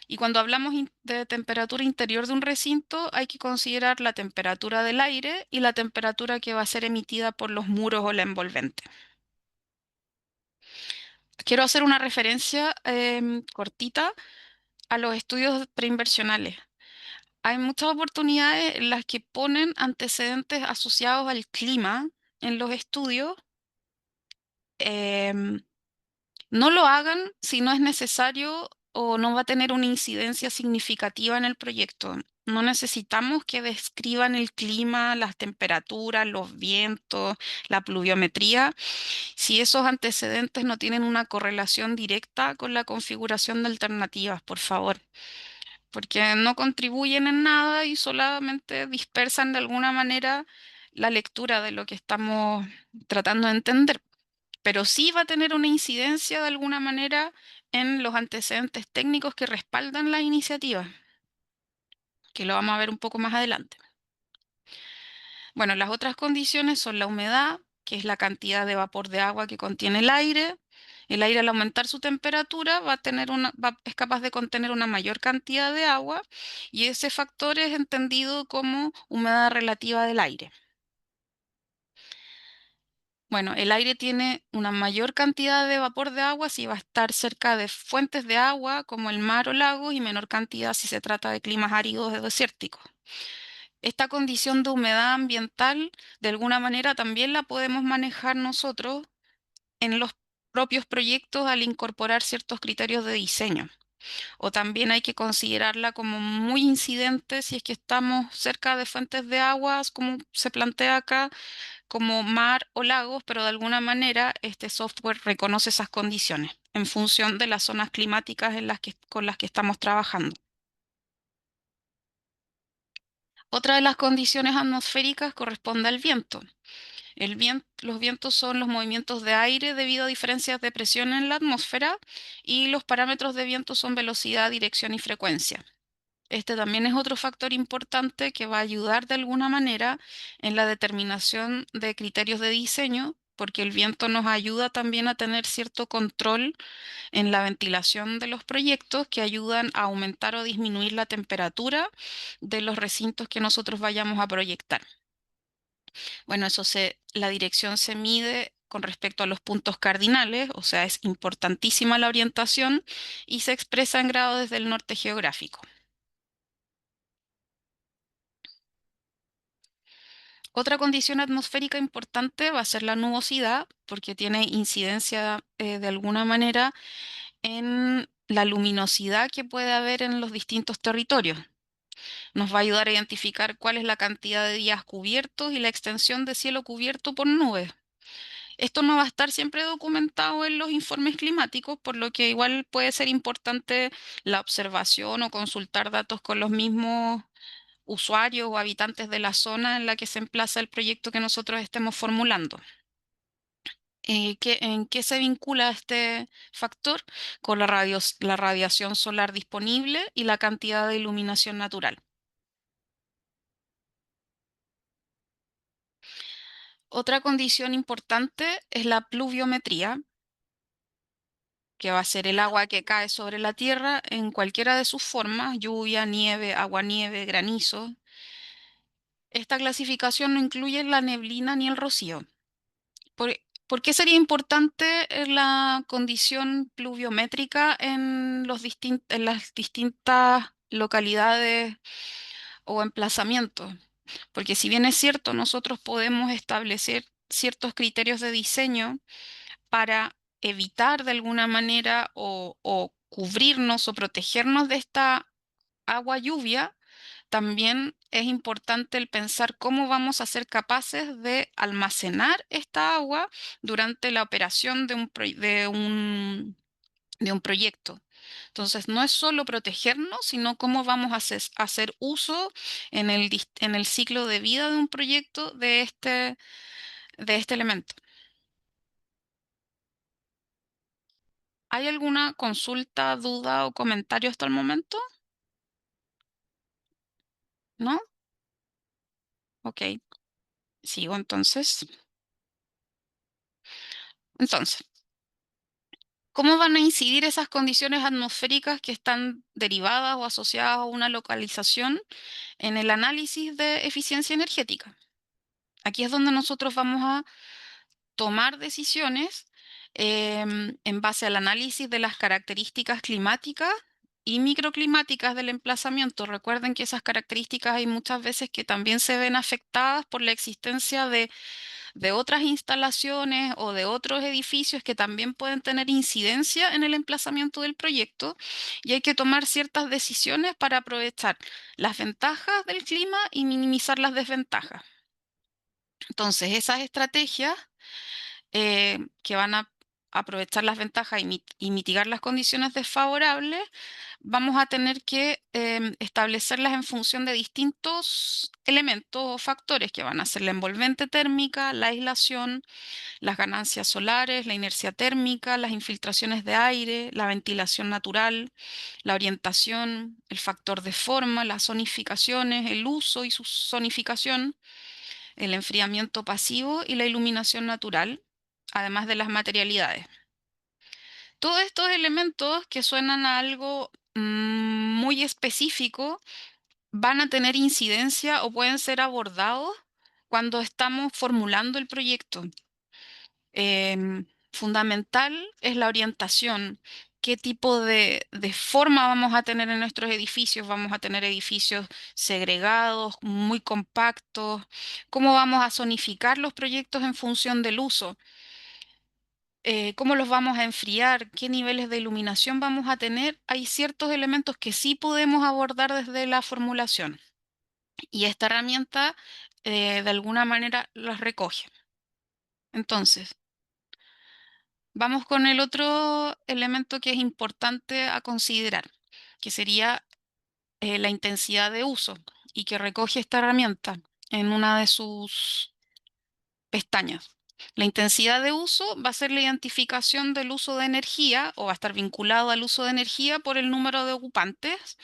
Y cuando hablamos de temperatura interior de un recinto, hay que considerar la temperatura del aire y la temperatura que va a ser emitida por los muros o la envolvente. Quiero hacer una referencia cortita a los estudios preinversionales. Hay muchas oportunidades en las que ponen antecedentes asociados al clima en los estudios. Em, no lo hagan si no es necesario o no va a tener una incidencia significativa en el proyecto. No necesitamos que describan el clima, las temperaturas, los vientos, la pluviometría, si esos antecedentes no tienen una correlación directa con la configuración de alternativas, por favor, porque no contribuyen en nada y solamente dispersan de alguna manera la lectura de lo que estamos tratando de entender, pero sí va a tener una incidencia de alguna manera en los antecedentes técnicos que respaldan la iniciativa, que lo vamos a ver un poco más adelante. Bueno, las otras condiciones son la humedad, que es la cantidad de vapor de agua que contiene el aire. El aire al aumentar su temperatura es capaz de contener una mayor cantidad de agua y ese factor es entendido como humedad relativa del aire. Bueno, el aire tiene una mayor cantidad de vapor de agua si va a estar cerca de fuentes de agua como el mar o lagos y menor cantidad si se trata de climas áridos o desérticos. Esta condición de humedad ambiental, de alguna manera, también la podemos manejar nosotros en los propios proyectos al incorporar ciertos criterios de diseño. O también hay que considerarla como muy incidente si es que estamos cerca de fuentes de aguas, como se plantea acá, como mar o lagos, pero de alguna manera este software reconoce esas condiciones en función de las zonas climáticas con las que estamos trabajando. Otra de las condiciones atmosféricas corresponde al viento. Los vientos son los movimientos de aire debido a diferencias de presión en la atmósfera y los parámetros de viento son velocidad, dirección y frecuencia. Este también es otro factor importante que va a ayudar de alguna manera en la determinación de criterios de diseño, porque el viento nos ayuda también a tener cierto control en la ventilación de los proyectos que ayudan a aumentar o disminuir la temperatura de los recintos que nosotros vayamos a proyectar. Bueno, la dirección se mide con respecto a los puntos cardinales, o sea, es importantísima la orientación y se expresa en grado desde el norte geográfico. Otra condición atmosférica importante va a ser la nubosidad, porque tiene incidencia de alguna manera en la luminosidad que puede haber en los distintos territorios. Nos va a ayudar a identificar cuál es la cantidad de días cubiertos y la extensión de cielo cubierto por nubes. Esto no va a estar siempre documentado en los informes climáticos, por lo que igual puede ser importante la observación o consultar datos con los mismos usuarios o habitantes de la zona en la que se emplaza el proyecto que nosotros estemos formulando. ¿En qué se vincula este factor? Con la radiación solar disponible y la cantidad de iluminación natural. Otra condición importante es la pluviometría, que va a ser el agua que cae sobre la tierra en cualquiera de sus formas, lluvia, nieve, aguanieve, granizo. Esta clasificación no incluye la neblina ni el rocío. ¿Por, por qué sería importante la condición pluviométrica en las distintas localidades o emplazamientos? Porque si bien es cierto, nosotros podemos establecer ciertos criterios de diseño para evitar de alguna manera o cubrirnos o protegernos de esta agua lluvia, también es importante el pensar cómo vamos a ser capaces de almacenar esta agua durante la operación de un proyecto. Entonces, no es solo protegernos, sino cómo vamos a hacer uso en el ciclo de vida de un proyecto de este elemento. ¿Hay alguna consulta, duda o comentario hasta el momento? ¿No? Ok, sigo entonces. Entonces, ¿cómo van a incidir esas condiciones atmosféricas que están derivadas o asociadas a una localización en el análisis de eficiencia energética? Aquí es donde nosotros vamos a tomar decisiones en base al análisis de las características climáticas y microclimáticas del emplazamiento. Recuerden que esas características hay muchas veces que también se ven afectadas por la existencia de otras instalaciones o de otros edificios que también pueden tener incidencia en el emplazamiento del proyecto y hay que tomar ciertas decisiones para aprovechar las ventajas del clima y minimizar las desventajas. Entonces, esas estrategias que van a aprovechar las ventajas y mitigar las condiciones desfavorables, vamos a tener que establecerlas en función de distintos elementos o factores que van a ser la envolvente térmica, la aislación, las ganancias solares, la inercia térmica, las infiltraciones de aire, la ventilación natural, la orientación, el factor de forma, las zonificaciones, el uso y su zonificación, el enfriamiento pasivo y la iluminación natural, además de las materialidades. Todos estos elementos que suenan a algo muy específico van a tener incidencia o pueden ser abordados cuando estamos formulando el proyecto. Fundamental es la orientación. ¿Qué tipo de forma vamos a tener en nuestros edificios? ¿Vamos a tener edificios segregados, muy compactos? ¿Cómo vamos a zonificar los proyectos en función del uso? ¿Cómo los vamos a enfriar? ¿Qué niveles de iluminación vamos a tener? Hay ciertos elementos que sí podemos abordar desde la formulación y esta herramienta de alguna manera los recoge. Entonces, vamos con el otro elemento que es importante a considerar, que sería la intensidad de uso y que recoge esta herramienta en una de sus pestañas. La intensidad de uso va a ser la identificación del uso de energía o va a estar vinculado al uso de energía por el número de ocupantes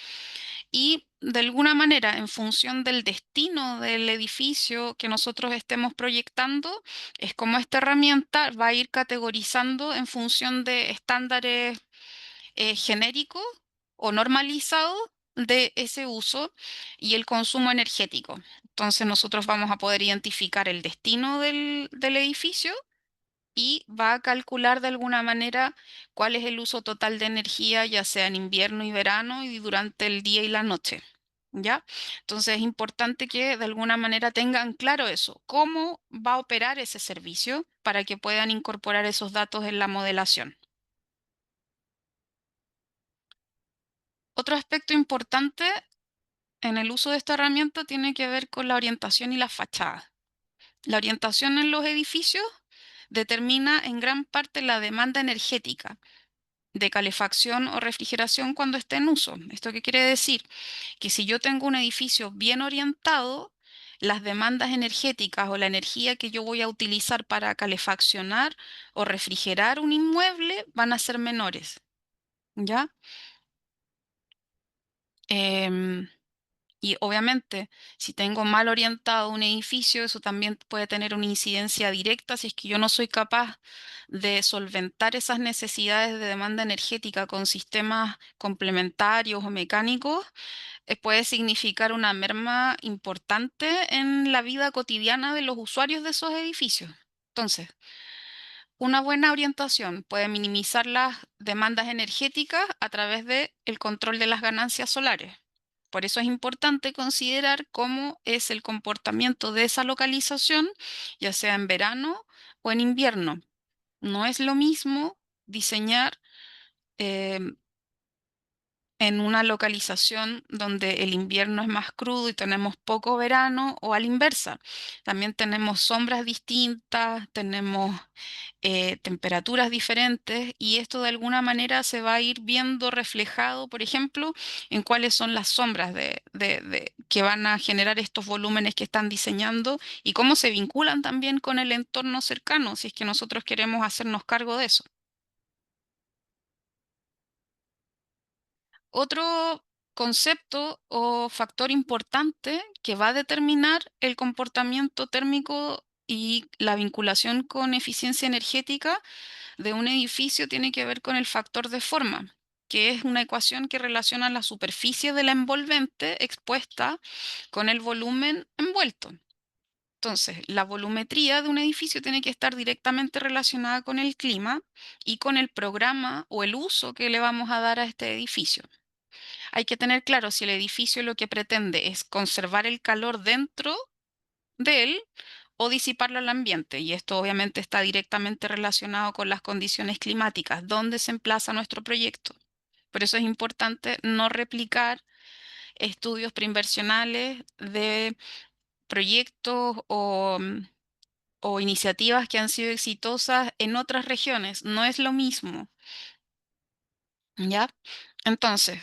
y de alguna manera en función del destino del edificio que nosotros estemos proyectando, es como esta herramienta va a ir categorizando en función de estándares genéricos o normalizados de ese uso y el consumo energético. Entonces nosotros vamos a poder identificar el destino del edificio y va a calcular de alguna manera cuál es el uso total de energía, ya sea en invierno y verano y durante el día y la noche. ¿Ya? Entonces es importante que de alguna manera tengan claro eso, cómo va a operar ese servicio para que puedan incorporar esos datos en la modelación. Otro aspecto importante en el uso de esta herramienta tiene que ver con la orientación y las fachadas. La orientación en los edificios determina en gran parte la demanda energética de calefacción o refrigeración cuando esté en uso. ¿Esto qué quiere decir? Que si yo tengo un edificio bien orientado, las demandas energéticas o la energía que yo voy a utilizar para calefaccionar o refrigerar un inmueble van a ser menores. ¿Ya? Em, Y obviamente, si tengo mal orientado un edificio, eso también puede tener una incidencia directa si es que yo no soy capaz de solventar esas necesidades de demanda energética con sistemas complementarios o mecánicos, puede significar una merma importante en la vida cotidiana de los usuarios de esos edificios. Entonces, una buena orientación puede minimizar las demandas energéticas a través del control de las ganancias solares. Por eso es importante considerar cómo es el comportamiento de esa localización, ya sea en verano o en invierno. No es lo mismo diseñar em, en una localización donde el invierno es más crudo y tenemos poco verano o a la inversa. También tenemos sombras distintas, tenemos temperaturas diferentes y esto de alguna manera se va a ir viendo reflejado, por ejemplo, en cuáles son las sombras que van a generar estos volúmenes que están diseñando y cómo se vinculan también con el entorno cercano, si es que nosotros queremos hacernos cargo de eso. Otro concepto o factor importante que va a determinar el comportamiento térmico y la vinculación con eficiencia energética de un edificio tiene que ver con el factor de forma, que es una ecuación que relaciona la superficie de la envolvente expuesta con el volumen envuelto. Entonces, la volumetría de un edificio tiene que estar directamente relacionada con el clima y con el programa o el uso que le vamos a dar a este edificio. Hay que tener claro si el edificio lo que pretende es conservar el calor dentro de él o disiparlo al ambiente. Y esto obviamente está directamente relacionado con las condiciones climáticas, donde se emplaza nuestro proyecto. Por eso es importante no replicar estudios preinversionales de proyectos o o iniciativas que han sido exitosas en otras regiones. No es lo mismo, ¿ya? Entonces,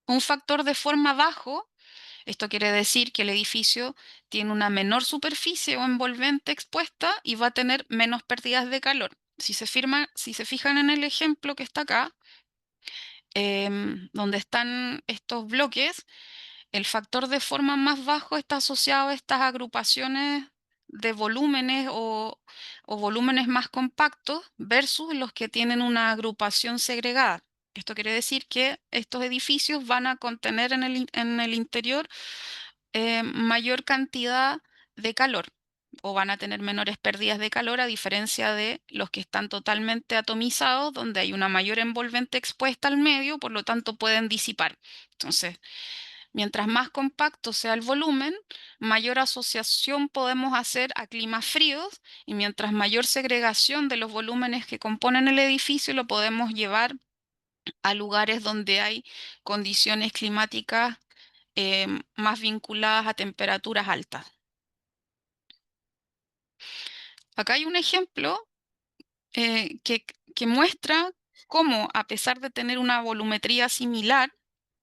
un factor de forma bajo, esto quiere decir que el edificio tiene una menor superficie o envolvente expuesta y va a tener menos pérdidas de calor. Si se fijan en el ejemplo que está acá, donde están estos bloques, el factor de forma más bajo está asociado a estas agrupaciones de volúmenes o volúmenes más compactos versus los que tienen una agrupación segregada. Esto quiere decir que estos edificios van a contener en el interior mayor cantidad de calor o van a tener menores pérdidas de calor a diferencia de los que están totalmente atomizados, donde hay una mayor envolvente expuesta al medio, por lo tanto pueden disipar. Entonces, mientras más compacto sea el volumen, mayor asociación podemos hacer a climas fríos y mientras mayor segregación de los volúmenes que componen el edificio lo podemos llevar a lugares donde hay condiciones climáticas más vinculadas a temperaturas altas. Acá hay un ejemplo que muestra cómo, a pesar de tener una volumetría similar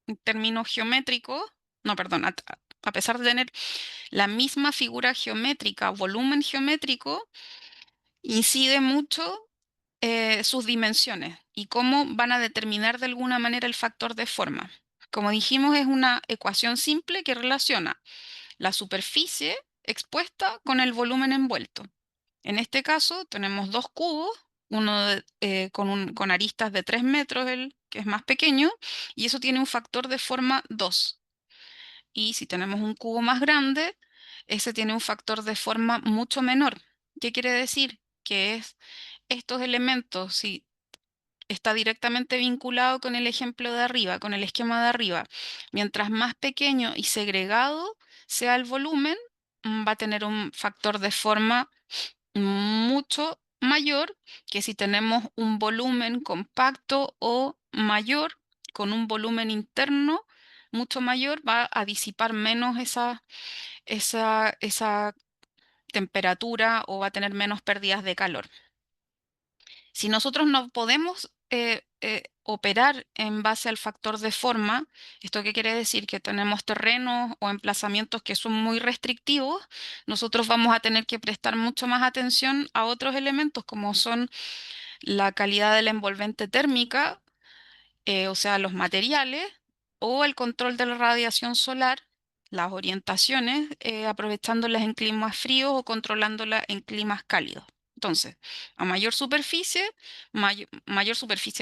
en términos geométricos, no, perdón, a pesar de tener la misma figura geométrica, volumen geométrico, incide mucho sus dimensiones y cómo van a determinar de alguna manera el factor de forma. Como dijimos, es una ecuación simple que relaciona la superficie expuesta con el volumen envuelto. En este caso tenemos dos cubos, con aristas de 3 metros, el que es más pequeño, y eso tiene un factor de forma 2. Y si tenemos un cubo más grande, ese tiene un factor de forma mucho menor. ¿Qué quiere decir? Que estos elementos, si está directamente vinculado con el ejemplo de arriba, con el esquema de arriba, mientras más pequeño y segregado sea el volumen, va a tener un factor de forma mucho mayor que si tenemos un volumen compacto o mayor, con un volumen interno mucho mayor, va a disipar menos esa temperatura o va a tener menos pérdidas de calor. Si nosotros no podemos operar en base al factor de forma, ¿esto qué quiere decir? Que tenemos terrenos o emplazamientos que son muy restrictivos, nosotros vamos a tener que prestar mucho más atención a otros elementos como son la calidad de la envolvente térmica, o sea, los materiales, o el control de la radiación solar, las orientaciones, aprovechándolas en climas fríos o controlándolas en climas cálidos. Entonces, a mayor superficie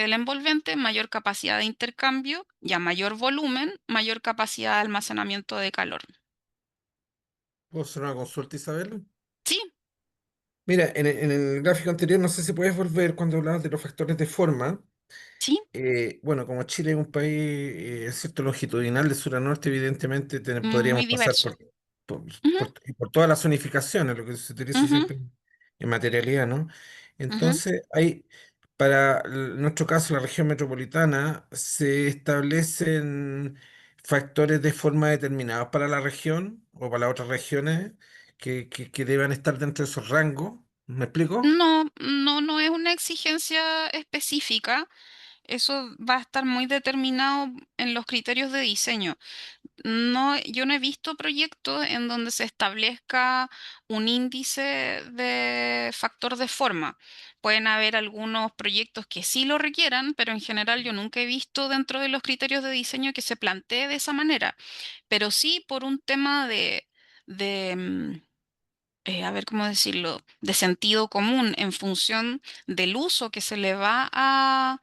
del envolvente, mayor capacidad de intercambio y a mayor volumen, mayor capacidad de almacenamiento de calor. ¿Puedo hacer una consulta, Isabel? Sí, Mira, en el gráfico anterior, no sé si puedes volver cuando hablabas de los factores de forma. sí, Bueno, como Chile es un país cierto longitudinal de sur a norte, evidentemente muy podríamos pasar diverso. por, Ujú, por todas las zonificaciones, lo que se utiliza ujú, siempre en materialidad, ¿no? ujú. Entonces, para nuestro caso, la región metropolitana, se establecen factores de forma determinados para la región o para las otras regiones que deban estar dentro de esos rangos. ¿Me explico? No, no, no es una exigencia específica. Eso va a estar muy determinado en los criterios de diseño. No, yo no he visto proyectos en donde se establezca un índice de factor de forma. Pueden haber algunos proyectos que sí lo requieran, pero en general yo nunca he visto dentro de los criterios de diseño que se plantee de esa manera. Pero sí por un tema de a ver cómo decirlo, de sentido común en función del uso que se le va a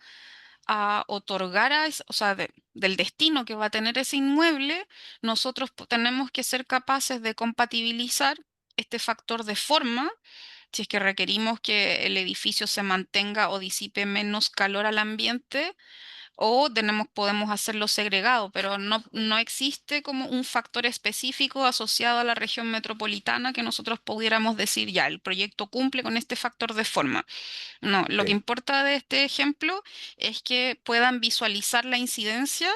otorgar o sea, del destino que va a tener ese inmueble, nosotros tenemos que ser capaces de compatibilizar este factor de forma, si es que requerimos que el edificio se mantenga o disipe menos calor al ambiente, o podemos hacerlo segregado, pero no existe como un factor específico asociado a la región metropolitana que nosotros pudiéramos decir, ya, el proyecto cumple con este factor de forma. No, lo que Sí. importa de este ejemplo es que puedan visualizar la incidencia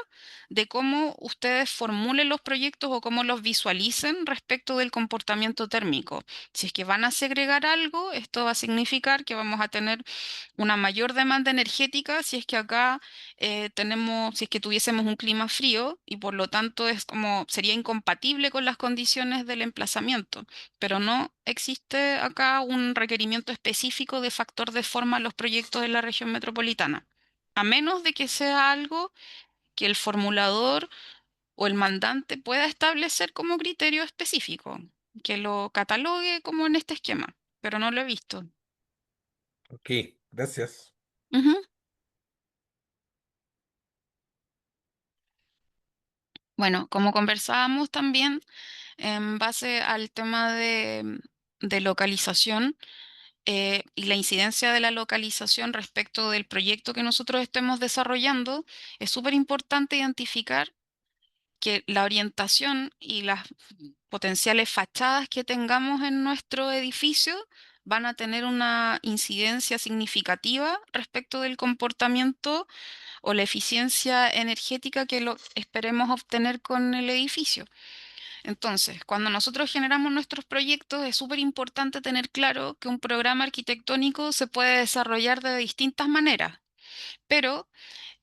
de cómo ustedes formulen los proyectos o cómo los visualicen respecto del comportamiento térmico. Si es que van a segregar algo, esto va a significar que vamos a tener una mayor demanda energética si es que acá si es que tuviésemos un clima frío y por lo tanto sería incompatible con las condiciones del emplazamiento, pero no existe acá un requerimiento específico de factor de forma a los proyectos de la región metropolitana, a menos de que sea algo que el formulador o el mandante pueda establecer como criterio específico, que lo catalogue como en este esquema, pero no lo he visto. Ok, gracias. Ujú. Bueno, como conversábamos también en base al tema de localización, y la incidencia de la localización respecto del proyecto que nosotros estemos desarrollando, es súper importante identificar que la orientación y las potenciales fachadas que tengamos en nuestro edificio van a tener una incidencia significativa respecto del comportamiento o la eficiencia energética que lo esperemos obtener con el edificio. Entonces, cuando nosotros generamos nuestros proyectos, es súper importante tener claro que un programa arquitectónico se puede desarrollar de distintas maneras, pero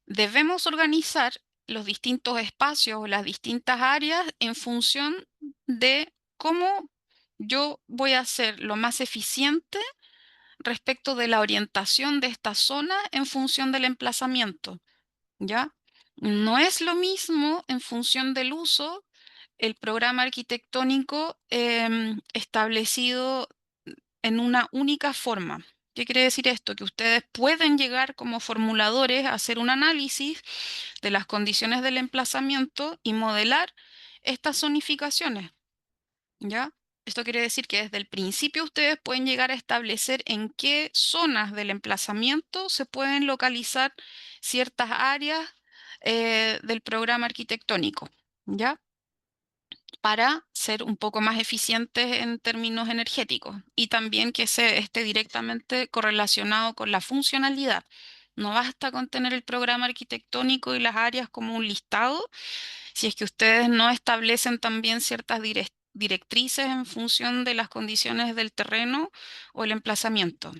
debemos organizar los distintos espacios o las distintas áreas en función de cómo yo voy a ser lo más eficiente respecto de la orientación de esta zona en función del emplazamiento, ¿ya? No es lo mismo en función del uso el programa arquitectónico establecido en una única forma. ¿Qué quiere decir esto? Que ustedes pueden llegar como formuladores a hacer un análisis de las condiciones del emplazamiento y modelar estas zonificaciones, ¿ya? Esto quiere decir que desde el principio ustedes pueden llegar a establecer en qué zonas del emplazamiento se pueden localizar ciertas áreas del programa arquitectónico, ¿ya? Para ser un poco más eficientes en términos energéticos y también que se esté directamente correlacionado con la funcionalidad. No basta con tener el programa arquitectónico y las áreas como un listado, si es que ustedes no establecen también ciertas directrices en función de las condiciones del terreno o el emplazamiento.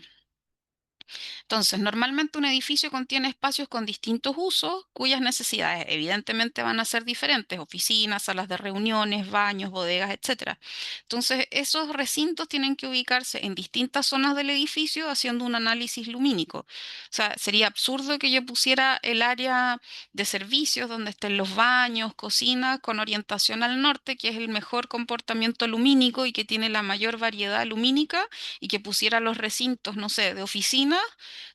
Entonces, normalmente un edificio contiene espacios con distintos usos cuyas necesidades evidentemente van a ser diferentes, oficinas, salas de reuniones, baños, bodegas, etc. Entonces, esos recintos tienen que ubicarse en distintas zonas del edificio haciendo un análisis lumínico. O sea, sería absurdo que yo pusiera el área de servicios donde estén los baños, cocinas, con orientación al norte, que es el mejor comportamiento lumínico y que tiene la mayor variedad lumínica, y que pusiera los recintos, no sé, de oficinas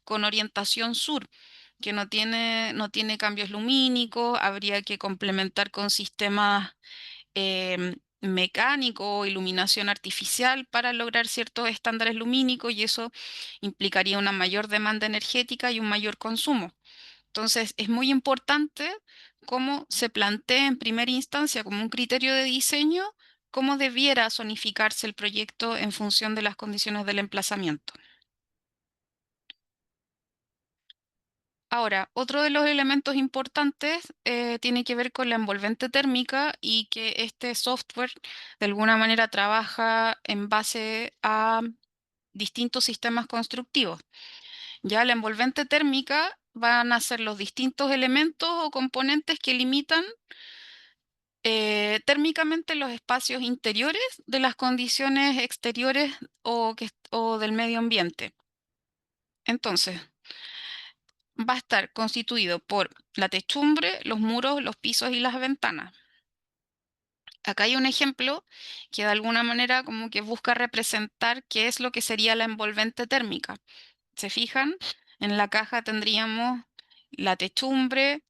con orientación sur, que no tiene cambios lumínicos, habría que complementar con sistemas mecánicos o iluminación artificial para lograr ciertos estándares lumínicos y eso implicaría una mayor demanda energética y un mayor consumo. Entonces, es muy importante cómo se plantea en primera instancia como un criterio de diseño, cómo debiera zonificarse el proyecto en función de las condiciones del emplazamiento. Ahora, otro de los elementos importantes tiene que ver con la envolvente térmica y que este software de alguna manera trabaja en base a distintos sistemas constructivos. Ya la envolvente térmica van a ser los distintos elementos o componentes que limitan térmicamente los espacios interiores de las condiciones exteriores o del medio ambiente. Entonces, va a estar constituido por la techumbre, los muros, los pisos y las ventanas. Acá hay un ejemplo que de alguna manera como que busca representar qué es lo que sería la envolvente térmica. ¿Se fijan? En la caja tendríamos la techumbre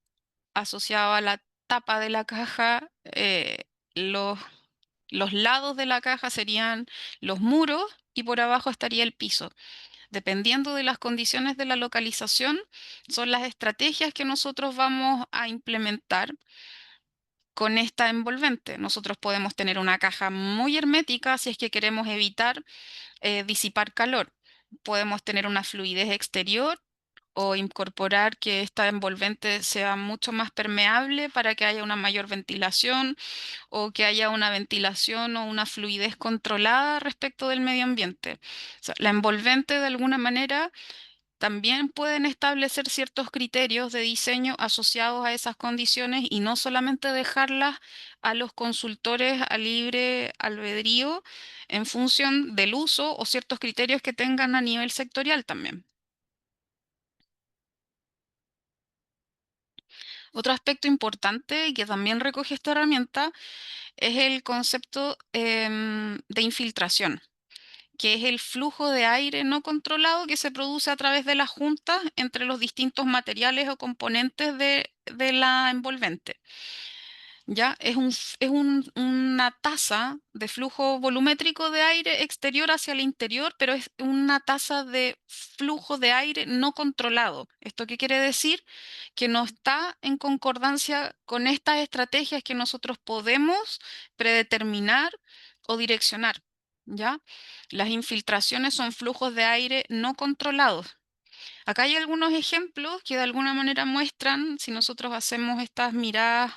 asociado a la tapa de la caja, los, los lados de la caja serían los muros y por abajo estaría el piso. Dependiendo de las condiciones de la localización, son las estrategias que nosotros vamos a implementar con esta envolvente. Nosotros podemos tener una caja muy hermética si es que queremos evitar disipar calor. Podemos tener una fluidez exterior o incorporar que esta envolvente sea mucho más permeable para que haya una mayor ventilación o que haya una ventilación o una fluidez controlada respecto del medio ambiente. O sea, la envolvente de alguna manera también pueden establecer ciertos criterios de diseño asociados a esas condiciones y no solamente dejarlas a los consultores a libre albedrío en función del uso o ciertos criterios que tengan a nivel sectorial también. Otro aspecto importante y que también recoge esta herramienta es el concepto de infiltración, que es el flujo de aire no controlado que se produce a través de las juntas entre los distintos materiales o componentes de la envolvente. ¿Ya? Una tasa de flujo volumétrico de aire exterior hacia el interior, pero es una tasa de flujo de aire no controlado. ¿Esto qué quiere decir? Que no está en concordancia con estas estrategias que nosotros podemos predeterminar o direccionar. ¿Ya? Las infiltraciones son flujos de aire no controlados. Acá hay algunos ejemplos que de alguna manera muestran, si nosotros hacemos estas miradas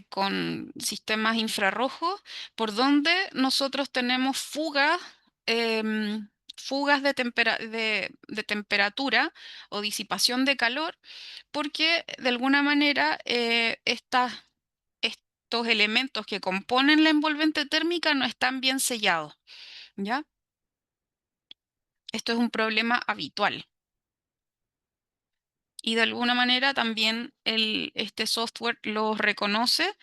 con sistemas infrarrojos, por donde nosotros tenemos fugas, fugas de temperatura o disipación de calor, porque de alguna manera estos elementos que componen la envolvente térmica no están bien sellados, ¿ya? Esto es un problema habitual. Y de alguna manera también este software los reconoce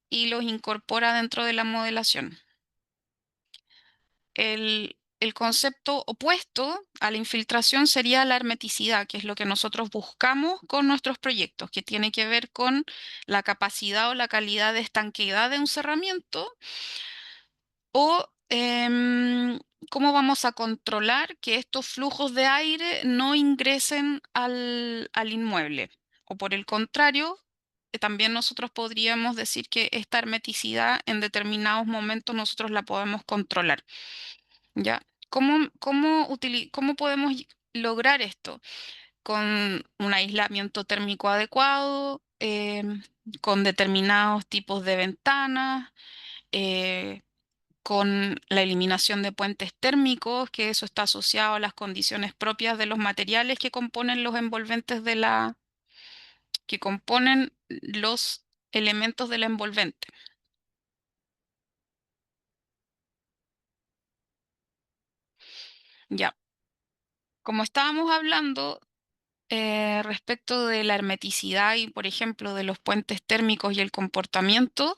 y los incorpora dentro de la modelación. El concepto opuesto a la infiltración sería la hermeticidad, que es lo que nosotros buscamos con nuestros proyectos, que tiene que ver con la capacidad o la calidad de estanqueidad de un cerramiento o cómo vamos a controlar que estos flujos de aire no ingresen al inmueble. O por el contrario, también nosotros podríamos decir que esta hermeticidad en determinados momentos nosotros la podemos controlar. ¿Ya? ¿Cómo podemos lograr esto? Con un aislamiento térmico adecuado, con determinados tipos de ventanas, eh, con la eliminación de puentes térmicos, que eso está asociado a las condiciones propias de los materiales que componen los envolventes que componen los elementos de la envolvente. Ya, como estábamos hablando respecto de la hermeticidad y, por ejemplo, de los puentes térmicos y el comportamiento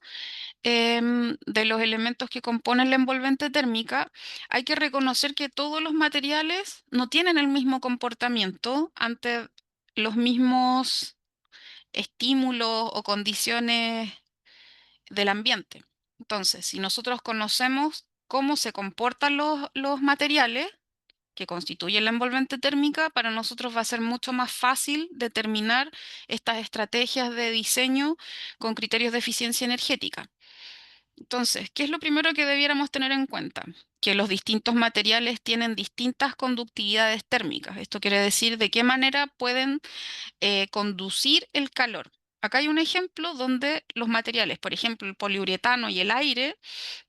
de los elementos que componen la envolvente térmica, hay que reconocer que todos los materiales no tienen el mismo comportamiento ante los mismos estímulos o condiciones del ambiente. Entonces, si nosotros conocemos cómo se comportan los materiales que constituyen la envolvente térmica, para nosotros va a ser mucho más fácil determinar estas estrategias de diseño con criterios de eficiencia energética. Entonces, ¿qué es lo primero que debiéramos tener en cuenta? Que los distintos materiales tienen distintas conductividades térmicas. Esto quiere decir de qué manera pueden conducir el calor. Acá hay un ejemplo donde los materiales, por ejemplo, el poliuretano y el aire,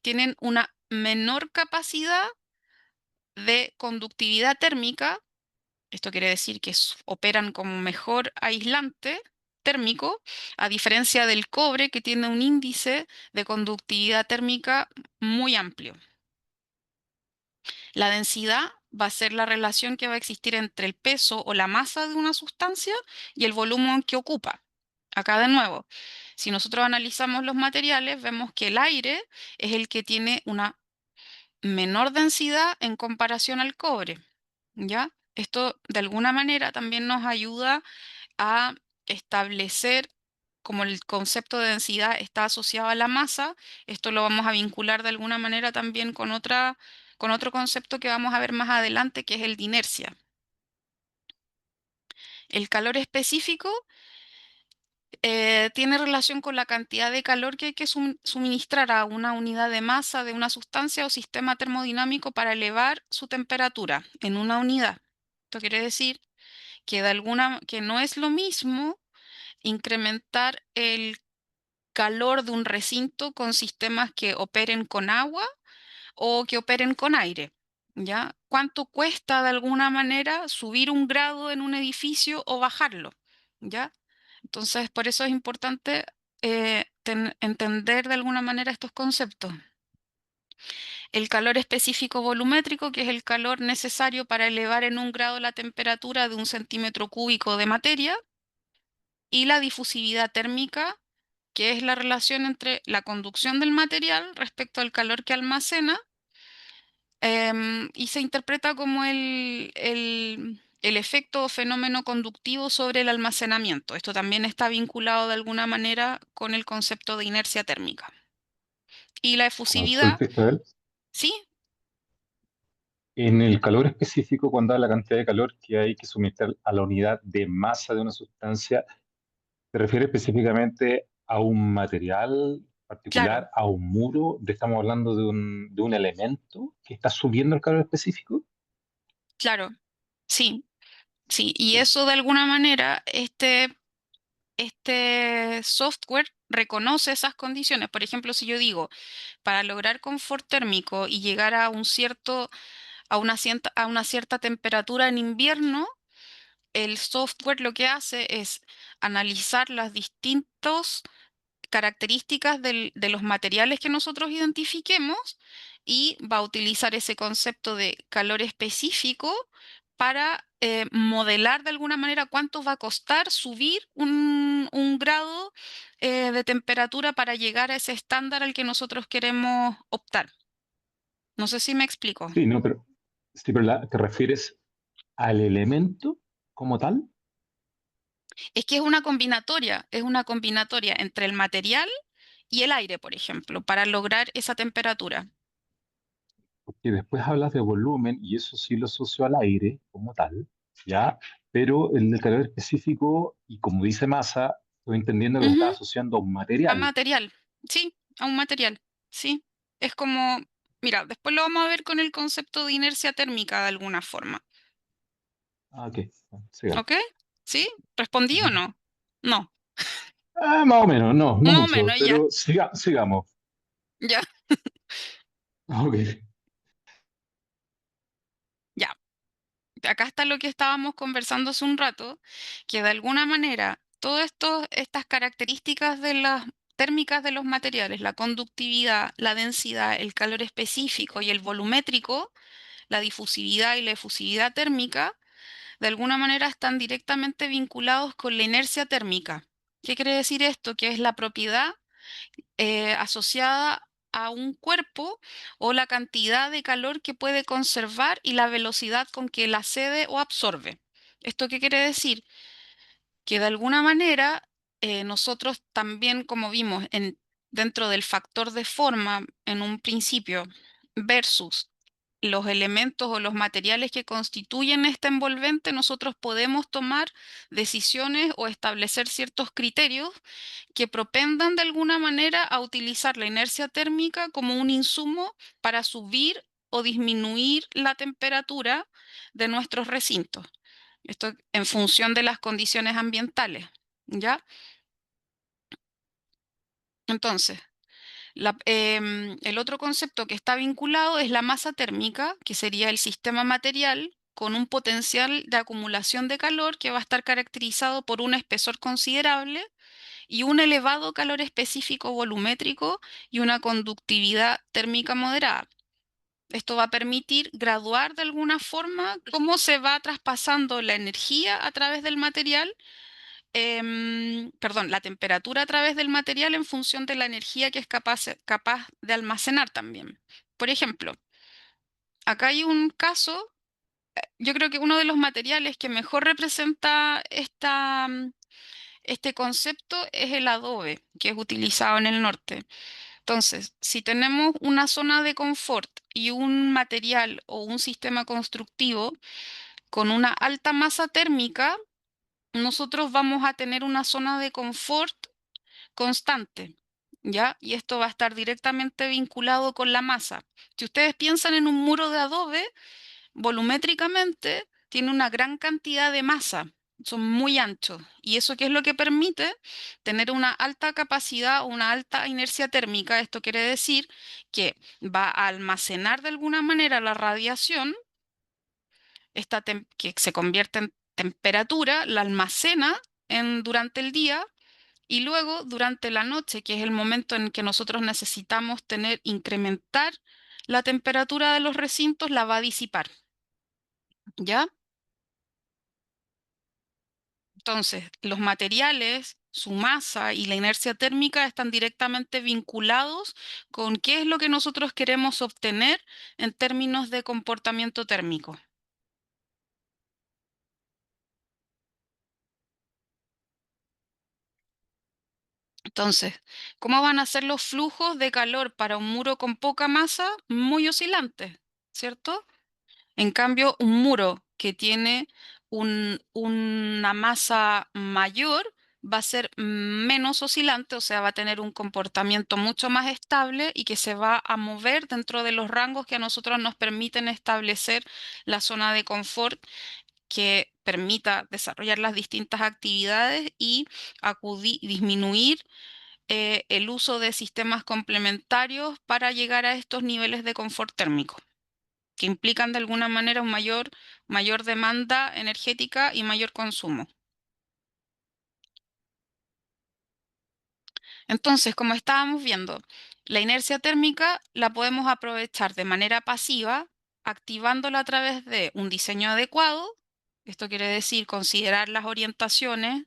tienen una menor capacidad de conductividad térmica. Esto quiere decir que operan como mejor aislante térmico, a diferencia del cobre, que tiene un índice de conductividad térmica muy amplio. La densidad va a ser la relación que va a existir entre el peso o la masa de una sustancia y el volumen que ocupa. Acá de nuevo, si nosotros analizamos los materiales, vemos que el aire es el que tiene una menor densidad en comparación al cobre, ¿ya? Esto de alguna manera también nos ayuda a establecer, como el concepto de densidad está asociado a la masa, esto lo vamos a vincular de alguna manera también con con otro concepto que vamos a ver más adelante, que es el de inercia. El calor específico tiene relación con la cantidad de calor que hay que suministrar a una unidad de masa de una sustancia o sistema termodinámico para elevar su temperatura en una unidad. Esto quiere decir que no es lo mismo incrementar el calor de un recinto con sistemas que operen con agua o que operen con aire. ¿Ya? ¿Cuánto cuesta de alguna manera subir un grado en un edificio o bajarlo? ¿Ya? Entonces, por eso es importante entender de alguna manera estos conceptos. El calor específico volumétrico, que es el calor necesario para elevar en un grado la temperatura de un centímetro cúbico de materia, y la difusividad térmica, que es la relación entre la conducción del material respecto al calor que almacena, y se interpreta como el efecto o fenómeno conductivo sobre el almacenamiento. Esto también está vinculado de alguna manera con el concepto de inercia térmica. Y la efusividad, Consulta, Isabel. ¿sí? En el calor específico, cuando da la cantidad de calor que hay que suministrar a la unidad de masa de una sustancia, ¿se refiere específicamente a un material Claro, particular, a un muro? ¿Estamos hablando de un elemento que está subiendo el calor específico? claro, sí, sí. Y eso de alguna manera, este software reconoce esas condiciones. Por ejemplo, si yo digo, para lograr confort térmico y llegar a a una cierta temperatura en invierno, el software lo que hace es analizar las distintas características de los materiales que nosotros identifiquemos y va a utilizar ese concepto de calor específico para modelar de alguna manera cuánto va a costar subir un grado de temperatura para llegar a ese estándar al que nosotros queremos optar. No sé si me explico. Sí, no, pero, sí, pero ¿te refieres al elemento como tal? Es que es una combinatoria entre el material y el aire, por ejemplo, para lograr esa temperatura. Porque después hablas de volumen y eso sí lo asocio al aire como tal, ¿ya? Pero el del calor específico, y como dice masa, estoy entendiendo que lo Ujú, estás asociando a un a material. material, sí, a un material, sí. Es como, mira, después lo vamos a ver con el concepto de inercia térmica de alguna forma, Ah, ok, sigamos. ¿ok? ¿Sí? ¿Respondí o Ujú. no? No, Más o menos, no, no más o mucho, menos, ya, pero sigamos. ya, Ok. ya. Acá está lo que estábamos conversando hace un rato, que de alguna manera estas características de las térmicas de los materiales, la conductividad, la densidad, el calor específico y el volumétrico, la difusividad y la efusividad térmica, de alguna manera están directamente vinculados con la inercia térmica. ¿Qué quiere decir esto? Que es la propiedad asociada a un cuerpo o la cantidad de calor que puede conservar y la velocidad con que la cede o absorbe. ¿Esto qué quiere decir? Que de alguna manera nosotros también, como vimos dentro del factor de forma en un principio versus los elementos o los materiales que constituyen este envolvente, nosotros podemos tomar decisiones o establecer ciertos criterios que propendan de alguna manera a utilizar la inercia térmica como un insumo para subir o disminuir la temperatura de nuestros recintos. Esto en función de las condiciones ambientales, ¿ya? Entonces, el otro concepto que está vinculado es la masa térmica, que sería el sistema material con un potencial de acumulación de calor que va a estar caracterizado por un espesor considerable y un elevado calor específico volumétrico y una conductividad térmica moderada. Esto va a permitir graduar de alguna forma cómo se va traspasando la energía a través del material, perdón, la temperatura a través del material en función de la energía que es capaz de almacenar también. Por ejemplo, acá hay un caso, yo creo que uno de los materiales que mejor representa este concepto es el adobe, que es utilizado en el norte. Entonces, si tenemos una zona de confort y un material o un sistema constructivo con una alta masa térmica, nosotros vamos a tener una zona de confort constante, ¿ya? Y esto va a estar directamente vinculado con la masa. Si ustedes piensan en un muro de adobe, volumétricamente tiene una gran cantidad de masa, son muy anchos. ¿Y eso qué es lo que permite? Tener una alta capacidad o una alta inercia térmica. Esto quiere decir que va a almacenar de alguna manera la radiación, que se convierte en temperatura, la almacena durante el día y luego durante la noche, que es el momento en que nosotros necesitamos incrementar la temperatura de los recintos, la va a disipar. ¿Ya? Entonces, los materiales, su masa y la inercia térmica están directamente vinculados con qué es lo que nosotros queremos obtener en términos de comportamiento térmico. Entonces, ¿cómo van a ser los flujos de calor para un muro con poca masa? Muy oscilantes, ¿cierto? En cambio, un muro que tiene una masa mayor va a ser menos oscilante, o sea, va a tener un comportamiento mucho más estable y que se va a mover dentro de los rangos que a nosotros nos permiten establecer la zona de confort que permita desarrollar las distintas actividades y disminuir el uso de sistemas complementarios para llegar a estos niveles de confort térmico que implican de alguna manera mayor demanda energética y mayor consumo. Entonces, como estábamos viendo, la inercia térmica la podemos aprovechar de manera pasiva, activándola a través de un diseño adecuado. Esto quiere decir considerar las orientaciones,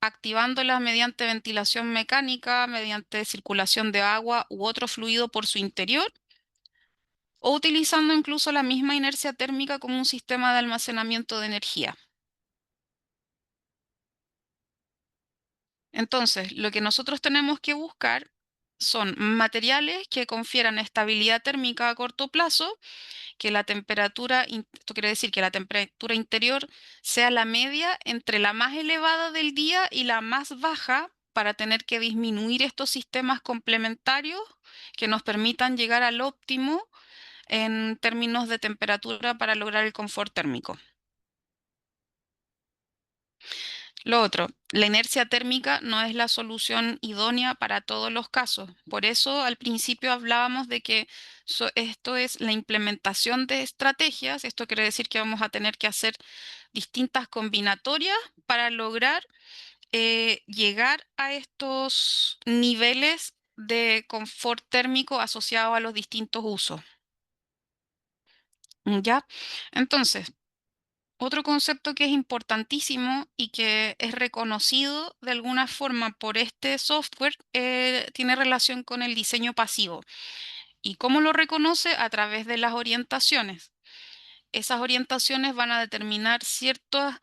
activándolas mediante ventilación mecánica, mediante circulación de agua u otro fluido por su interior, o utilizando incluso la misma inercia térmica como un sistema de almacenamiento de energía. Entonces, lo que nosotros tenemos que buscar son materiales que confieran estabilidad térmica a corto plazo, que la temperatura, esto quiere decir que la temperatura interior sea la media entre la más elevada del día y la más baja para tener que disminuir estos sistemas complementarios que nos permitan llegar al óptimo en términos de temperatura para lograr el confort térmico. Lo otro, la inercia térmica no es la solución idónea para todos los casos. Por eso al principio hablábamos de que esto es la implementación de estrategias. Esto quiere decir que vamos a tener que hacer distintas combinatorias para lograr llegar a estos niveles de confort térmico asociados a los distintos usos. ¿Ya? Entonces, otro concepto que es importantísimo y que es reconocido de alguna forma por este software tiene relación con el diseño pasivo. ¿Y cómo lo reconoce? A través de las orientaciones. Esas orientaciones van a determinar ciertos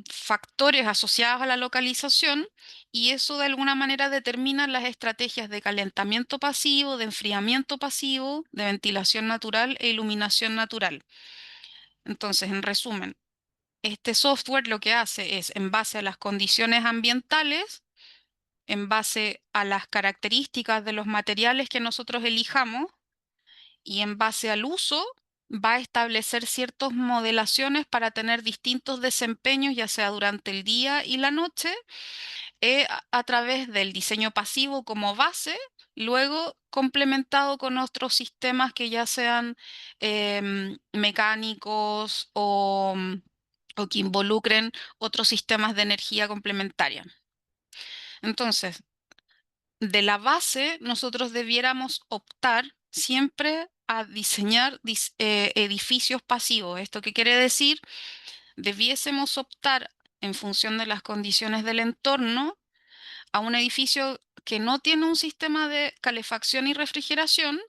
factores asociados a la localización y eso de alguna manera determina las estrategias de calentamiento pasivo, de enfriamiento pasivo, de ventilación natural e iluminación natural. Entonces, en resumen, este software lo que hace es, en base a las condiciones ambientales, en base a las características de los materiales que nosotros elijamos y en base al uso, va a establecer ciertas modelaciones para tener distintos desempeños, ya sea durante el día y la noche, a través del diseño pasivo como base, luego complementado con otros sistemas que ya sean mecánicos o que involucren otros sistemas de energía complementaria. Entonces, de la base, nosotros debiéramos optar siempre a diseñar edificios pasivos. ¿Esto qué quiere decir? Debiésemos optar en función de las condiciones del entorno a un edificio que no tiene un sistema de calefacción y refrigeración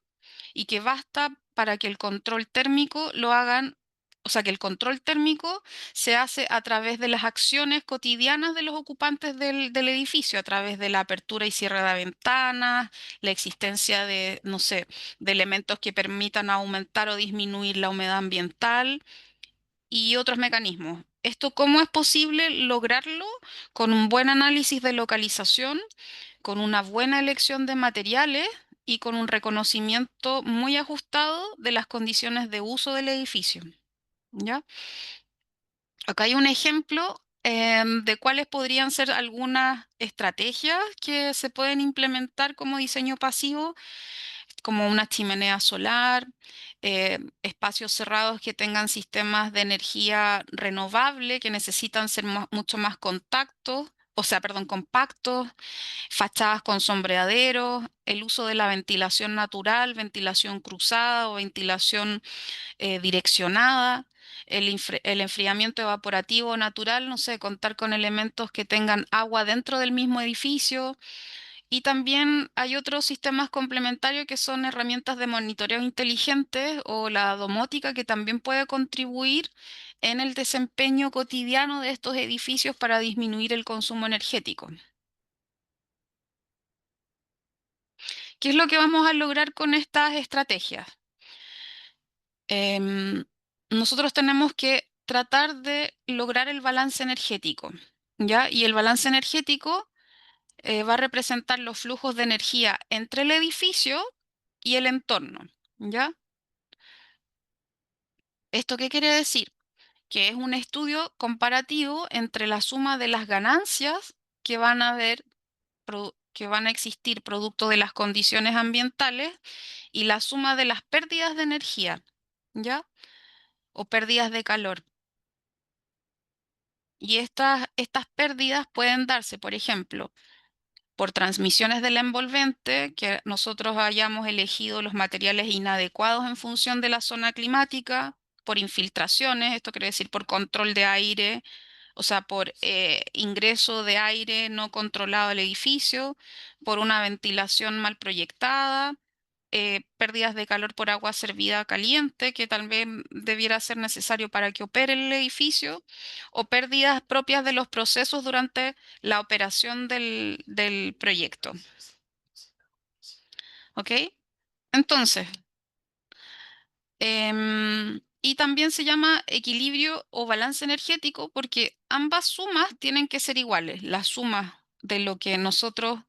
y que basta para que el control térmico lo hagan o sea, que el control térmico se hace a través de las acciones cotidianas de los ocupantes del edificio, a través de la apertura y cierre de ventanas, la existencia de, no sé, de elementos que permitan aumentar o disminuir la humedad ambiental y otros mecanismos. ¿Esto cómo es posible lograrlo? Con un buen análisis de localización, con una buena elección de materiales y con un reconocimiento muy ajustado de las condiciones de uso del edificio. ¿Ya? Acá hay un ejemplo de cuáles podrían ser algunas estrategias que se pueden implementar como diseño pasivo, como una chimenea solar, espacios cerrados que tengan sistemas de energía renovable que necesitan ser mucho más compactos, fachadas con sombreaderos, el uso de la ventilación natural, ventilación cruzada o ventilación direccionada, el enfriamiento evaporativo natural, no sé, contar con elementos que tengan agua dentro del mismo edificio. Y también hay otros sistemas complementarios que son herramientas de monitoreo inteligente o la domótica que también puede contribuir en el desempeño cotidiano de estos edificios para disminuir el consumo energético. ¿Qué es lo que vamos a lograr con estas estrategias? Em, Nosotros tenemos que tratar de lograr el balance energético, ¿ya? Y el balance energético va a representar los flujos de energía entre el edificio y el entorno, ¿ya? ¿Esto qué quiere decir? Que es un estudio comparativo entre la suma de las ganancias que van a que van a existir producto de las condiciones ambientales y la suma de las pérdidas de energía, ¿ya? O pérdidas de calor. Y estas pérdidas pueden darse, por ejemplo, por transmisiones del envolvente, que nosotros hayamos elegido los materiales inadecuados en función de la zona climática, por infiltraciones, esto quiere decir por control de aire, o sea, por ingreso de aire no controlado al edificio, por una ventilación mal proyectada, pérdidas de calor por agua servida caliente, que tal vez debiera ser necesario para que opere el edificio, o pérdidas propias de los procesos durante la operación del proyecto. ¿Ok? Entonces, y también se llama equilibrio o balance energético porque ambas sumas tienen que ser iguales. La suma de lo que nosotros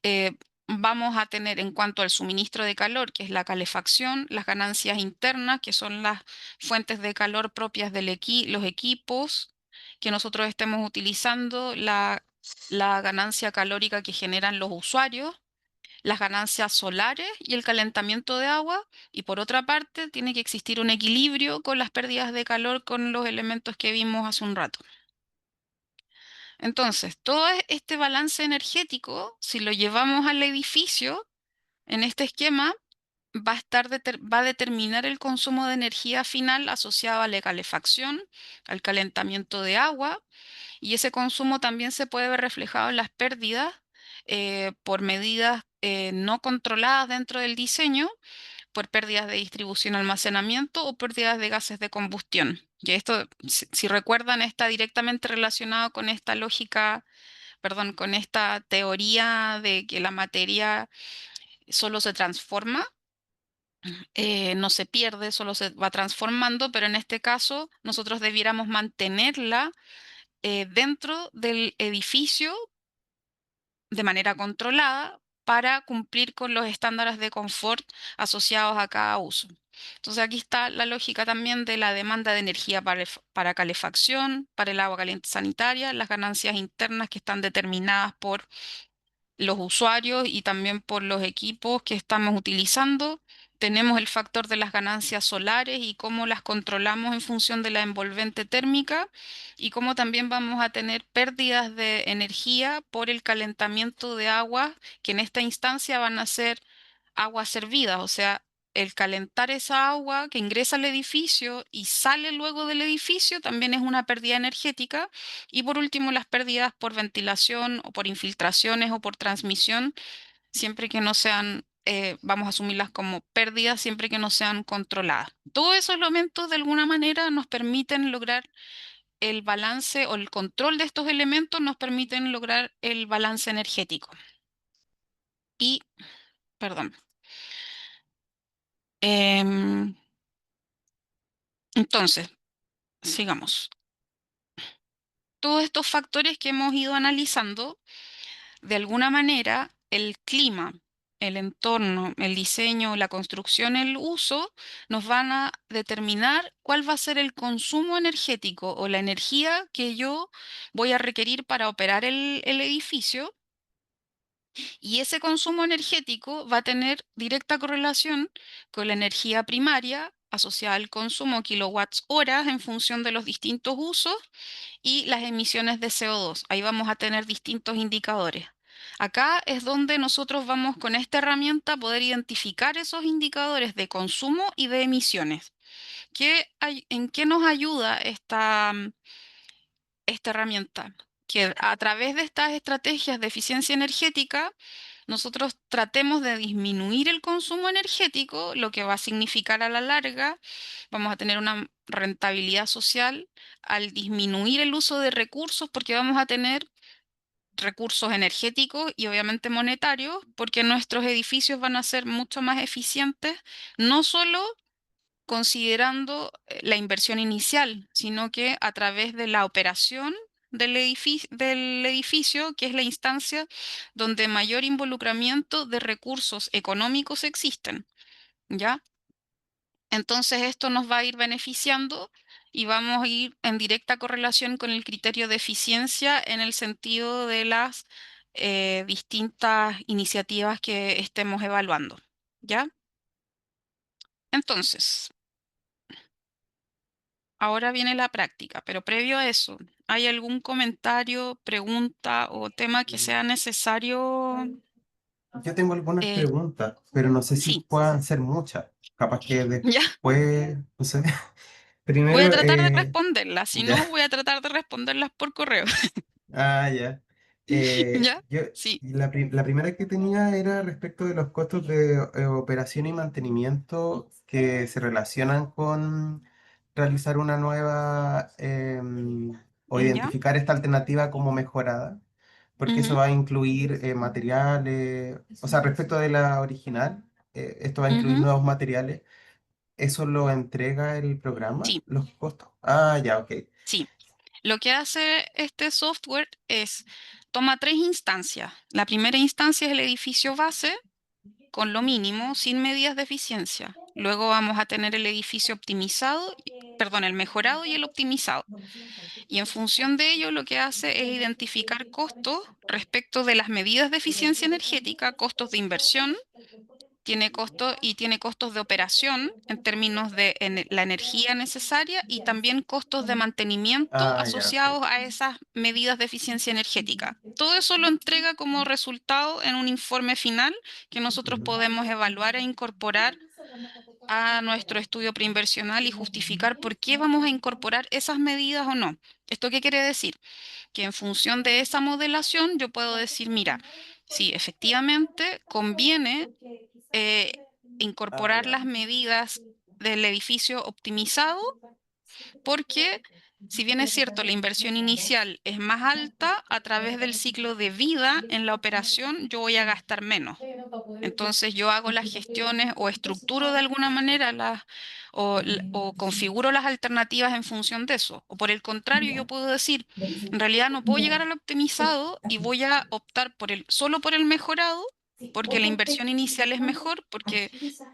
eh, vamos a tener en cuanto al suministro de calor, que es la calefacción, las ganancias internas, que son las fuentes de calor propias de los equipos que nosotros estemos utilizando, la ganancia calórica que generan los usuarios, las ganancias solares y el calentamiento de agua. Y por otra parte, tiene que existir un equilibrio con las pérdidas de calor con los elementos que vimos hace un rato. Entonces, todo este balance energético, si lo llevamos al edificio, en este esquema, va a determinar el consumo de energía final asociado a la calefacción, al calentamiento de agua, y ese consumo también se puede ver reflejado en las pérdidas por medidas no controladas dentro del diseño, por pérdidas de distribución y almacenamiento o pérdidas de gases de combustión. Y esto, si recuerdan, está directamente relacionado con esta lógica, perdón, con esta teoría de que la materia solo se transforma, no se pierde, solo se va transformando, pero en este caso nosotros debiéramos mantenerla dentro del edificio de manera controlada para cumplir con los estándares de confort asociados a cada uso. Entonces aquí está la lógica también de la demanda de energía para calefacción, para el agua caliente sanitaria, las ganancias internas que están determinadas por los usuarios y también por los equipos que estamos utilizando. Tenemos el factor de las ganancias solares y cómo las controlamos en función de la envolvente térmica y cómo también vamos a tener pérdidas de energía por el calentamiento de agua, que en esta instancia van a ser aguas servidas, o sea, el calentar esa agua que ingresa al edificio y sale luego del edificio también es una pérdida energética. Y por último, las pérdidas por ventilación o por infiltraciones o por transmisión, siempre que no sean vamos a asumirlas como pérdidas siempre que no sean controladas. Todos esos elementos de alguna manera nos permiten lograr el balance o el control de estos elementos nos permiten lograr el balance energético. Y, perdón. Em, entonces, sigamos. Todos estos factores que hemos ido analizando, de alguna manera, el clima, el entorno, el diseño, la construcción, el uso, nos van a determinar cuál va a ser el consumo energético o la energía que yo voy a requerir para operar el edificio. Y ese consumo energético va a tener directa correlación con la energía primaria asociada al consumo kilowatts horas en función de los distintos usos y las emisiones de CO2. Ahí vamos a tener distintos indicadores. Acá es donde nosotros vamos con esta herramienta a poder identificar esos indicadores de consumo y de emisiones. ¿En qué nos ayuda esta herramienta? Que a través de estas estrategias de eficiencia energética, nosotros tratemos de disminuir el consumo energético, lo que va a significar a la larga, vamos a tener una rentabilidad social al disminuir el uso de recursos, porque vamos a tener recursos energéticos y obviamente monetarios, porque nuestros edificios van a ser mucho más eficientes, no solo considerando la inversión inicial, sino que a través de la operación del edificio, que es la instancia donde mayor involucramiento de recursos económicos existen, ¿ya? Entonces esto nos va a ir beneficiando y vamos a ir en directa correlación con el criterio de eficiencia en el sentido de las distintas iniciativas que estemos evaluando, ¿ya? Entonces, ahora viene la práctica, pero previo a eso, ¿hay algún comentario, pregunta o tema que sea necesario? Yo tengo algunas Eh, preguntas, pero no sé si sí, puedan ser muchas. Capaz que ya, después, no sé. voy a Primero, tratar de responderlas, si ya. no, voy a tratar de responderlas por correo. Ah, ya. ¿Ya? Yo, Sí, la primera que tenía era respecto de los costos de operación y mantenimiento que se relacionan con realizar una nueva o ¿ya? identificar esta alternativa como mejorada, porque eso Ujú, va a incluir materiales, o sea, respecto de la original, esto va a incluir ujú, nuevos materiales. ¿Eso lo entrega el programa, sí, los costos? Ah, ya, ok. sí. Lo que hace este software es, toma tres instancias. La primera instancia es el edificio base, con lo mínimo, sin medidas de eficiencia. Luego vamos a tener el edificio optimizado, perdón, el mejorado y el optimizado. Y en función de ello, lo que hace es identificar costos respecto de las medidas de eficiencia energética, costos de inversión, tiene costos y tiene costos de operación en términos de la energía necesaria y también costos de mantenimiento Ah, ya, ok. asociados a esas medidas de eficiencia energética. Todo eso lo entrega como resultado en un informe final que nosotros Ujú. podemos evaluar e incorporar a nuestro estudio preinversional y justificar por qué vamos a incorporar esas medidas o no. ¿Esto qué quiere decir? Que en función de esa modelación yo puedo decir, mira, sí, efectivamente conviene eh, Ah, incorporar ya. las medidas del edificio optimizado porque si bien es cierto, la inversión inicial es más alta, a través del ciclo de vida en la operación yo voy a gastar menos. Entonces yo hago las gestiones o estructuro de alguna manera o configuro las alternativas en función de eso. O por el contrario, yo puedo decir, en realidad no puedo llegar al optimizado y voy a optar solo por el mejorado, porque la inversión inicial es mejor, porque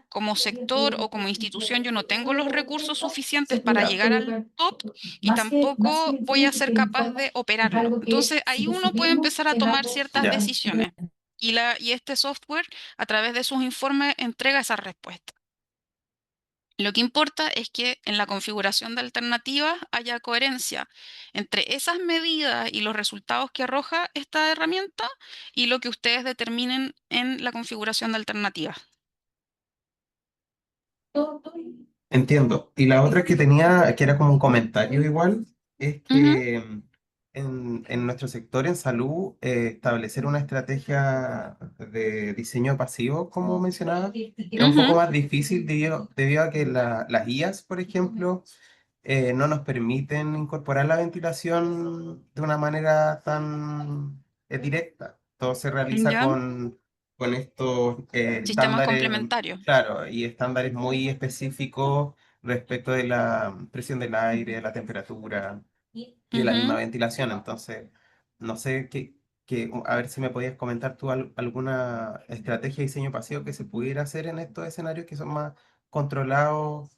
como sector o como institución yo no tengo los recursos suficientes para llegar al top y tampoco voy a ser capaz de operarlo. Entonces ahí uno puede empezar a tomar ciertas Ya. decisiones. Y este software, a través de sus informes, entrega esa respuesta. Lo que importa es que en la configuración de alternativas haya coherencia entre esas medidas y los resultados que arroja esta herramienta y lo que ustedes determinen en la configuración de alternativas. Entiendo. Y la otra que tenía, que era como un comentario igual, es Ujú, que en nuestro sector en salud, establecer una estrategia de diseño pasivo, como mencionaba, es un poco Ujú. más difícil debido a que las guías, por ejemplo, no nos permiten incorporar la ventilación de una manera tan directa. Todo se realiza ¿Ya? con estos Sistemas estándares, complementarios. claro, y estándares muy específicos respecto de la presión del aire, de la temperatura y de la misma Ujú. ventilación. Entonces, no sé a ver si me podías comentar tú alguna estrategia de diseño pasivo que se pudiera hacer en estos escenarios que son más controlados.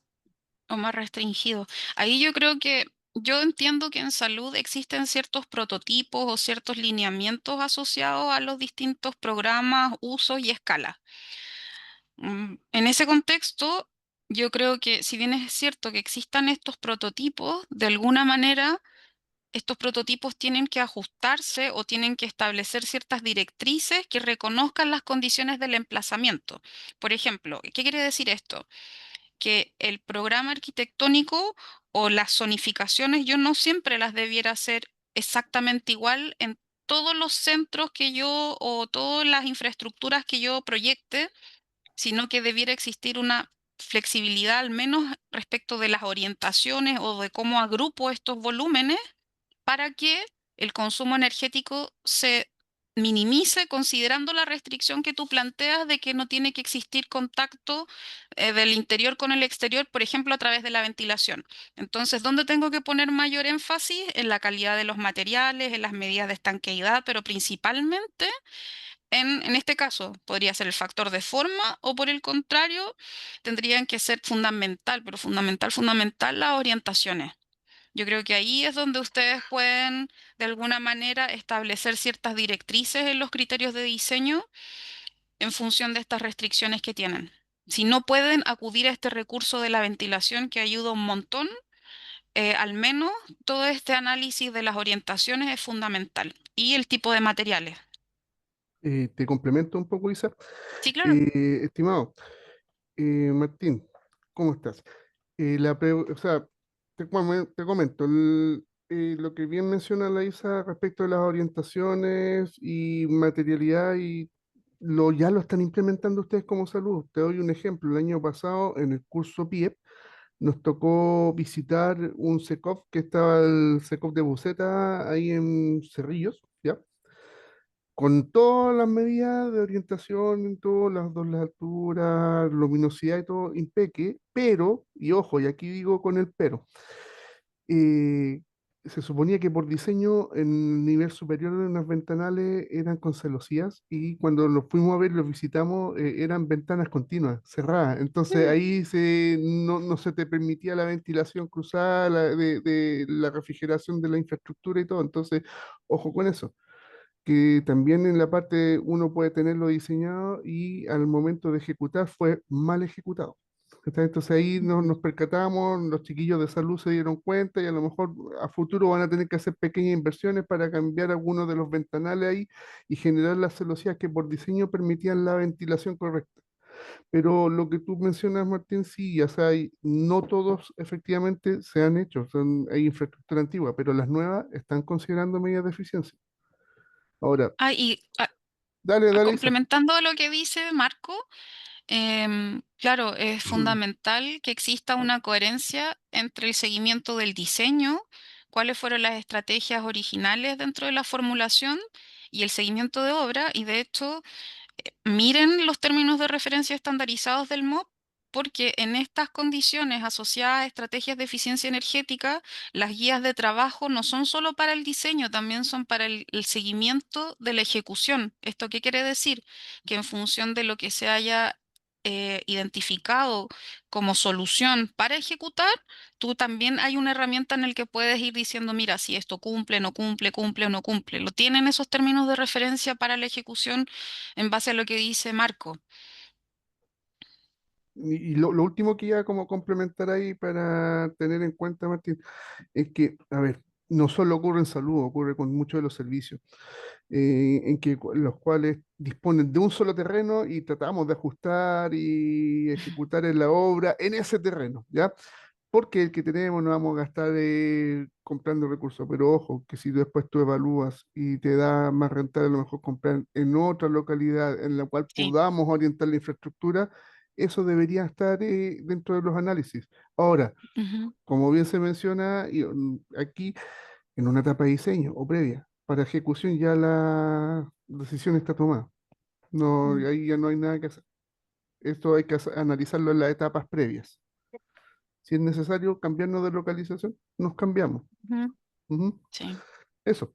O más restringido. Ahí yo creo que yo entiendo que en salud existen ciertos prototipos o ciertos lineamientos asociados a los distintos programas, usos y escalas. En ese contexto, yo creo que si bien es cierto que existan estos prototipos, de alguna manera estos prototipos tienen que ajustarse o tienen que establecer ciertas directrices que reconozcan las condiciones del emplazamiento. Por ejemplo, ¿qué quiere decir esto? Que el programa arquitectónico o las zonificaciones yo no siempre las debiera hacer exactamente igual en todos los centros que yo o todas las infraestructuras que yo proyecte, sino que debiera existir una flexibilidad al menos respecto de las orientaciones o de cómo agrupo estos volúmenes para que el consumo energético se minimice considerando la restricción que tú planteas de que no tiene que existir contacto del interior con el exterior, por ejemplo, a través de la ventilación. Entonces, ¿dónde tengo que poner mayor énfasis? En la calidad de los materiales, en las medidas de estanqueidad, pero principalmente en este caso podría ser el factor de forma o por el contrario, tendrían que ser fundamental, pero fundamental las orientaciones. Yo creo que ahí es donde ustedes pueden, de alguna manera, establecer ciertas directrices en los criterios de diseño en función de estas restricciones que tienen. Si no pueden acudir a este recurso de la ventilación que ayuda un montón, al menos todo este análisis de las orientaciones es fundamental. Y el tipo de materiales. Te complemento un poco, Isa. Sí, claro. Estimado Martín, ¿cómo estás? O sea, te comento, lo que bien menciona la Isa respecto de las orientaciones y materialidad ya lo están implementando ustedes como salud. Te doy un ejemplo. El año pasado, en el curso PIEP, nos tocó visitar un SECOF que estaba el SECOF de Buceta ahí en Cerrillos, ¿ya? Con todas las medidas de orientación, todas las dos las alturas, luminosidad y todo, impeque, pero, y ojo, y aquí digo con el pero, eh, se suponía que por diseño en el nivel superior de unas ventanales eran con celosías y cuando los fuimos a ver, los visitamos, eran ventanas continuas, cerradas. Entonces ahí no se te permitía la ventilación cruzada de la refrigeración de la infraestructura y todo. Entonces, ojo con eso que también en la parte uno puede tenerlo diseñado y al momento de ejecutar fue mal ejecutado. Entonces ahí nos percatamos, los chiquillos de salud se dieron cuenta y a lo mejor a futuro van a tener que hacer pequeñas inversiones para cambiar algunos de los ventanales ahí y generar las celosías que por diseño permitían la ventilación correcta. Pero lo que tú mencionas, Martín, sí, o sea, no todos efectivamente se han hecho, hay infraestructura antigua, pero las nuevas están considerando medidas de eficiencia. Ahora, Ah, y dale, Isa. complementando lo que dice Marco, claro, es fundamental que exista una coherencia entre el seguimiento del diseño, cuáles fueron las estrategias originales dentro de la formulación y el seguimiento de obra. Y de hecho, miren los términos de referencia estandarizados del MOP, porque en estas condiciones asociadas a estrategias de eficiencia energética, las guías de trabajo no son solo para el diseño, también son para el seguimiento de la ejecución. ¿Esto qué quiere decir? Que en función de lo que se haya identificado como solución para ejecutar, tú también hay una herramienta en la que puedes ir diciendo, mira, si esto cumple, no cumple, cumple o no cumple. Lo tienen esos términos de referencia para la ejecución en base a lo que dice Marco. Y lo último que iba como complementar ahí para tener en cuenta, Martín, es que, a ver, no solo ocurre en salud, ocurre con muchos de los servicios, en que los cuales disponen de un solo terreno y tratamos de ajustar y ejecutar en la obra en ese terreno, ¿ya? porque el que tenemos no vamos a gastar comprando recursos, pero ojo, que si después tú evalúas y te da más rentable a lo mejor comprar en otra localidad en la cual Sí. podamos orientar la infraestructura, eso debería estar dentro de los análisis. Ahora, Ujú. como bien se menciona, aquí en una etapa de diseño o previa, para ejecución ya la decisión está tomada. No, Mm. ahí ya no hay nada que hacer. Esto hay que analizarlo en las etapas previas. Si es necesario cambiarnos de localización, nos cambiamos. Ujú. Ujú. Sí. Eso.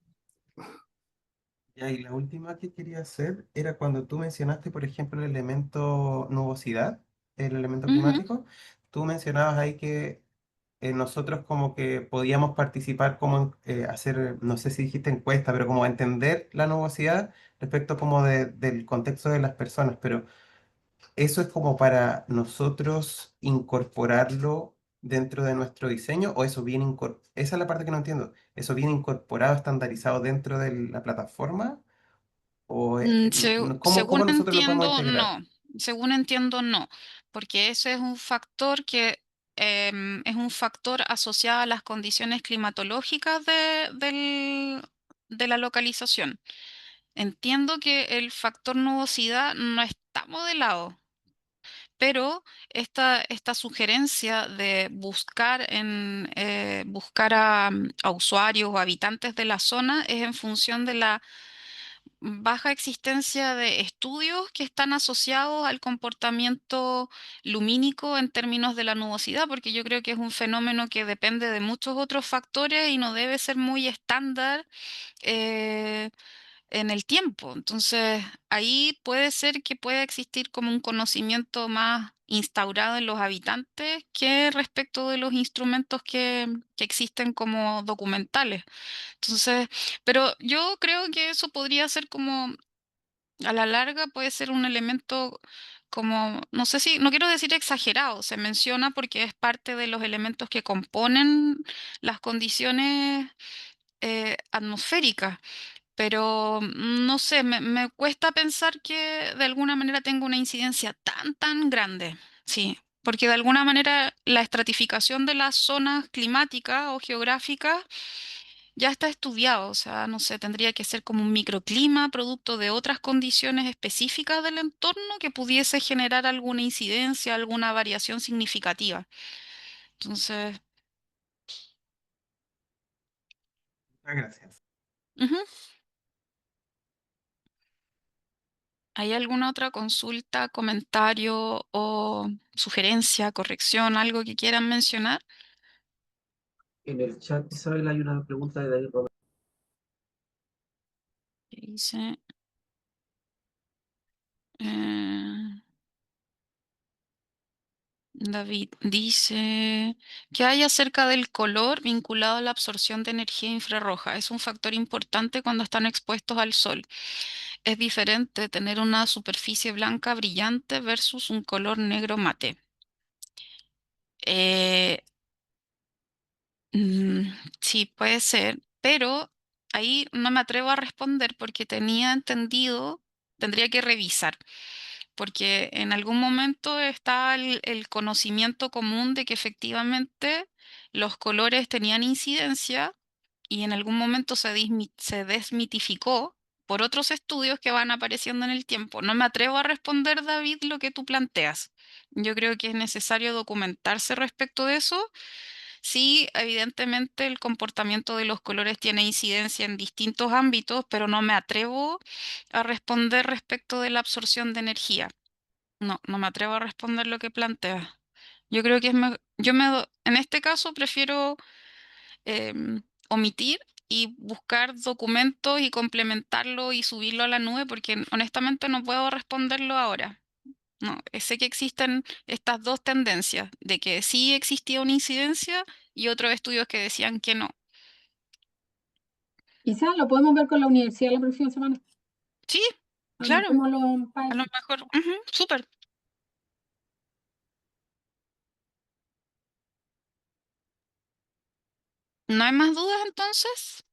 Ya, y la última que quería hacer era cuando tú mencionaste, por ejemplo, el elemento nubosidad, el elemento Ujú. climático. Tú mencionabas ahí que nosotros como que podíamos participar como hacer, no sé si dijiste encuesta, pero como entender la nubosidad respecto como del contexto de las personas, pero eso es como para nosotros incorporarlo dentro de nuestro diseño o eso viene esa es la parte que no entiendo. ¿Eso viene incorporado, estandarizado dentro de la plataforma? ¿O Según cómo nosotros lo podemos entiendo, integrar? no. Según entiendo, no. Porque ese es un factor que es un factor asociado a las condiciones climatológicas de la localización. Entiendo que el factor nubosidad no está modelado, pero esta sugerencia de buscar a usuarios o habitantes de la zona es en función de la baja existencia de estudios que están asociados al comportamiento lumínico en términos de la nubosidad, porque yo creo que es un fenómeno que depende de muchos otros factores y no debe ser muy estándar eh, en el tiempo. Entonces, ahí puede ser que pueda existir como un conocimiento más instaurado en los habitantes que respecto de los instrumentos que existen como documentales. Entonces, pero yo creo que eso podría ser como, a la larga, puede ser un elemento como, no sé si, no quiero decir exagerado, se menciona porque es parte de los elementos que componen las condiciones atmosféricas, pero no sé, me cuesta pensar que de alguna manera tenga una incidencia tan grande, sí. Porque de alguna manera la estratificación de las zonas climáticas o geográficas ya está estudiado, o sea, no sé, tendría que ser como un microclima producto de otras condiciones específicas del entorno que pudiese generar alguna incidencia, alguna variación significativa. Entonces, Muchas gracias. ujú. ¿Hay alguna otra consulta, comentario o sugerencia, corrección, algo que quieran mencionar? En el chat, Isabel, hay una pregunta de David Romero. ¿Qué dice? Eh, David dice, ¿qué hay acerca del color vinculado a la absorción de energía infrarroja? Es un factor importante cuando están expuestos al sol. Es diferente tener una superficie blanca brillante versus un color negro mate. Eh, mm, sí, puede ser, pero ahí no me atrevo a responder porque tenía entendido, tendría que revisar, porque en algún momento está el conocimiento común de que efectivamente los colores tenían incidencia y en algún momento se desmitificó por otros estudios que van apareciendo en el tiempo. No me atrevo a responder, David, lo que tú planteas. Yo creo que es necesario documentarse respecto de eso. Sí, evidentemente el comportamiento de los colores tiene incidencia en distintos ámbitos, pero no me atrevo a responder respecto de la absorción de energía. No, no me atrevo a responder lo que planteas. Yo creo que en este caso prefiero omitir y buscar documentos y complementarlo y subirlo a la nube porque honestamente no puedo responderlo ahora. No, sé que existen estas dos tendencias, de que sí existía una incidencia y otros estudios que decían que no. Quizás lo podemos ver con la universidad la próxima semana. Sí, claro, Anotémoslo para a lo eso. mejor, súper. ¿No hay más dudas entonces?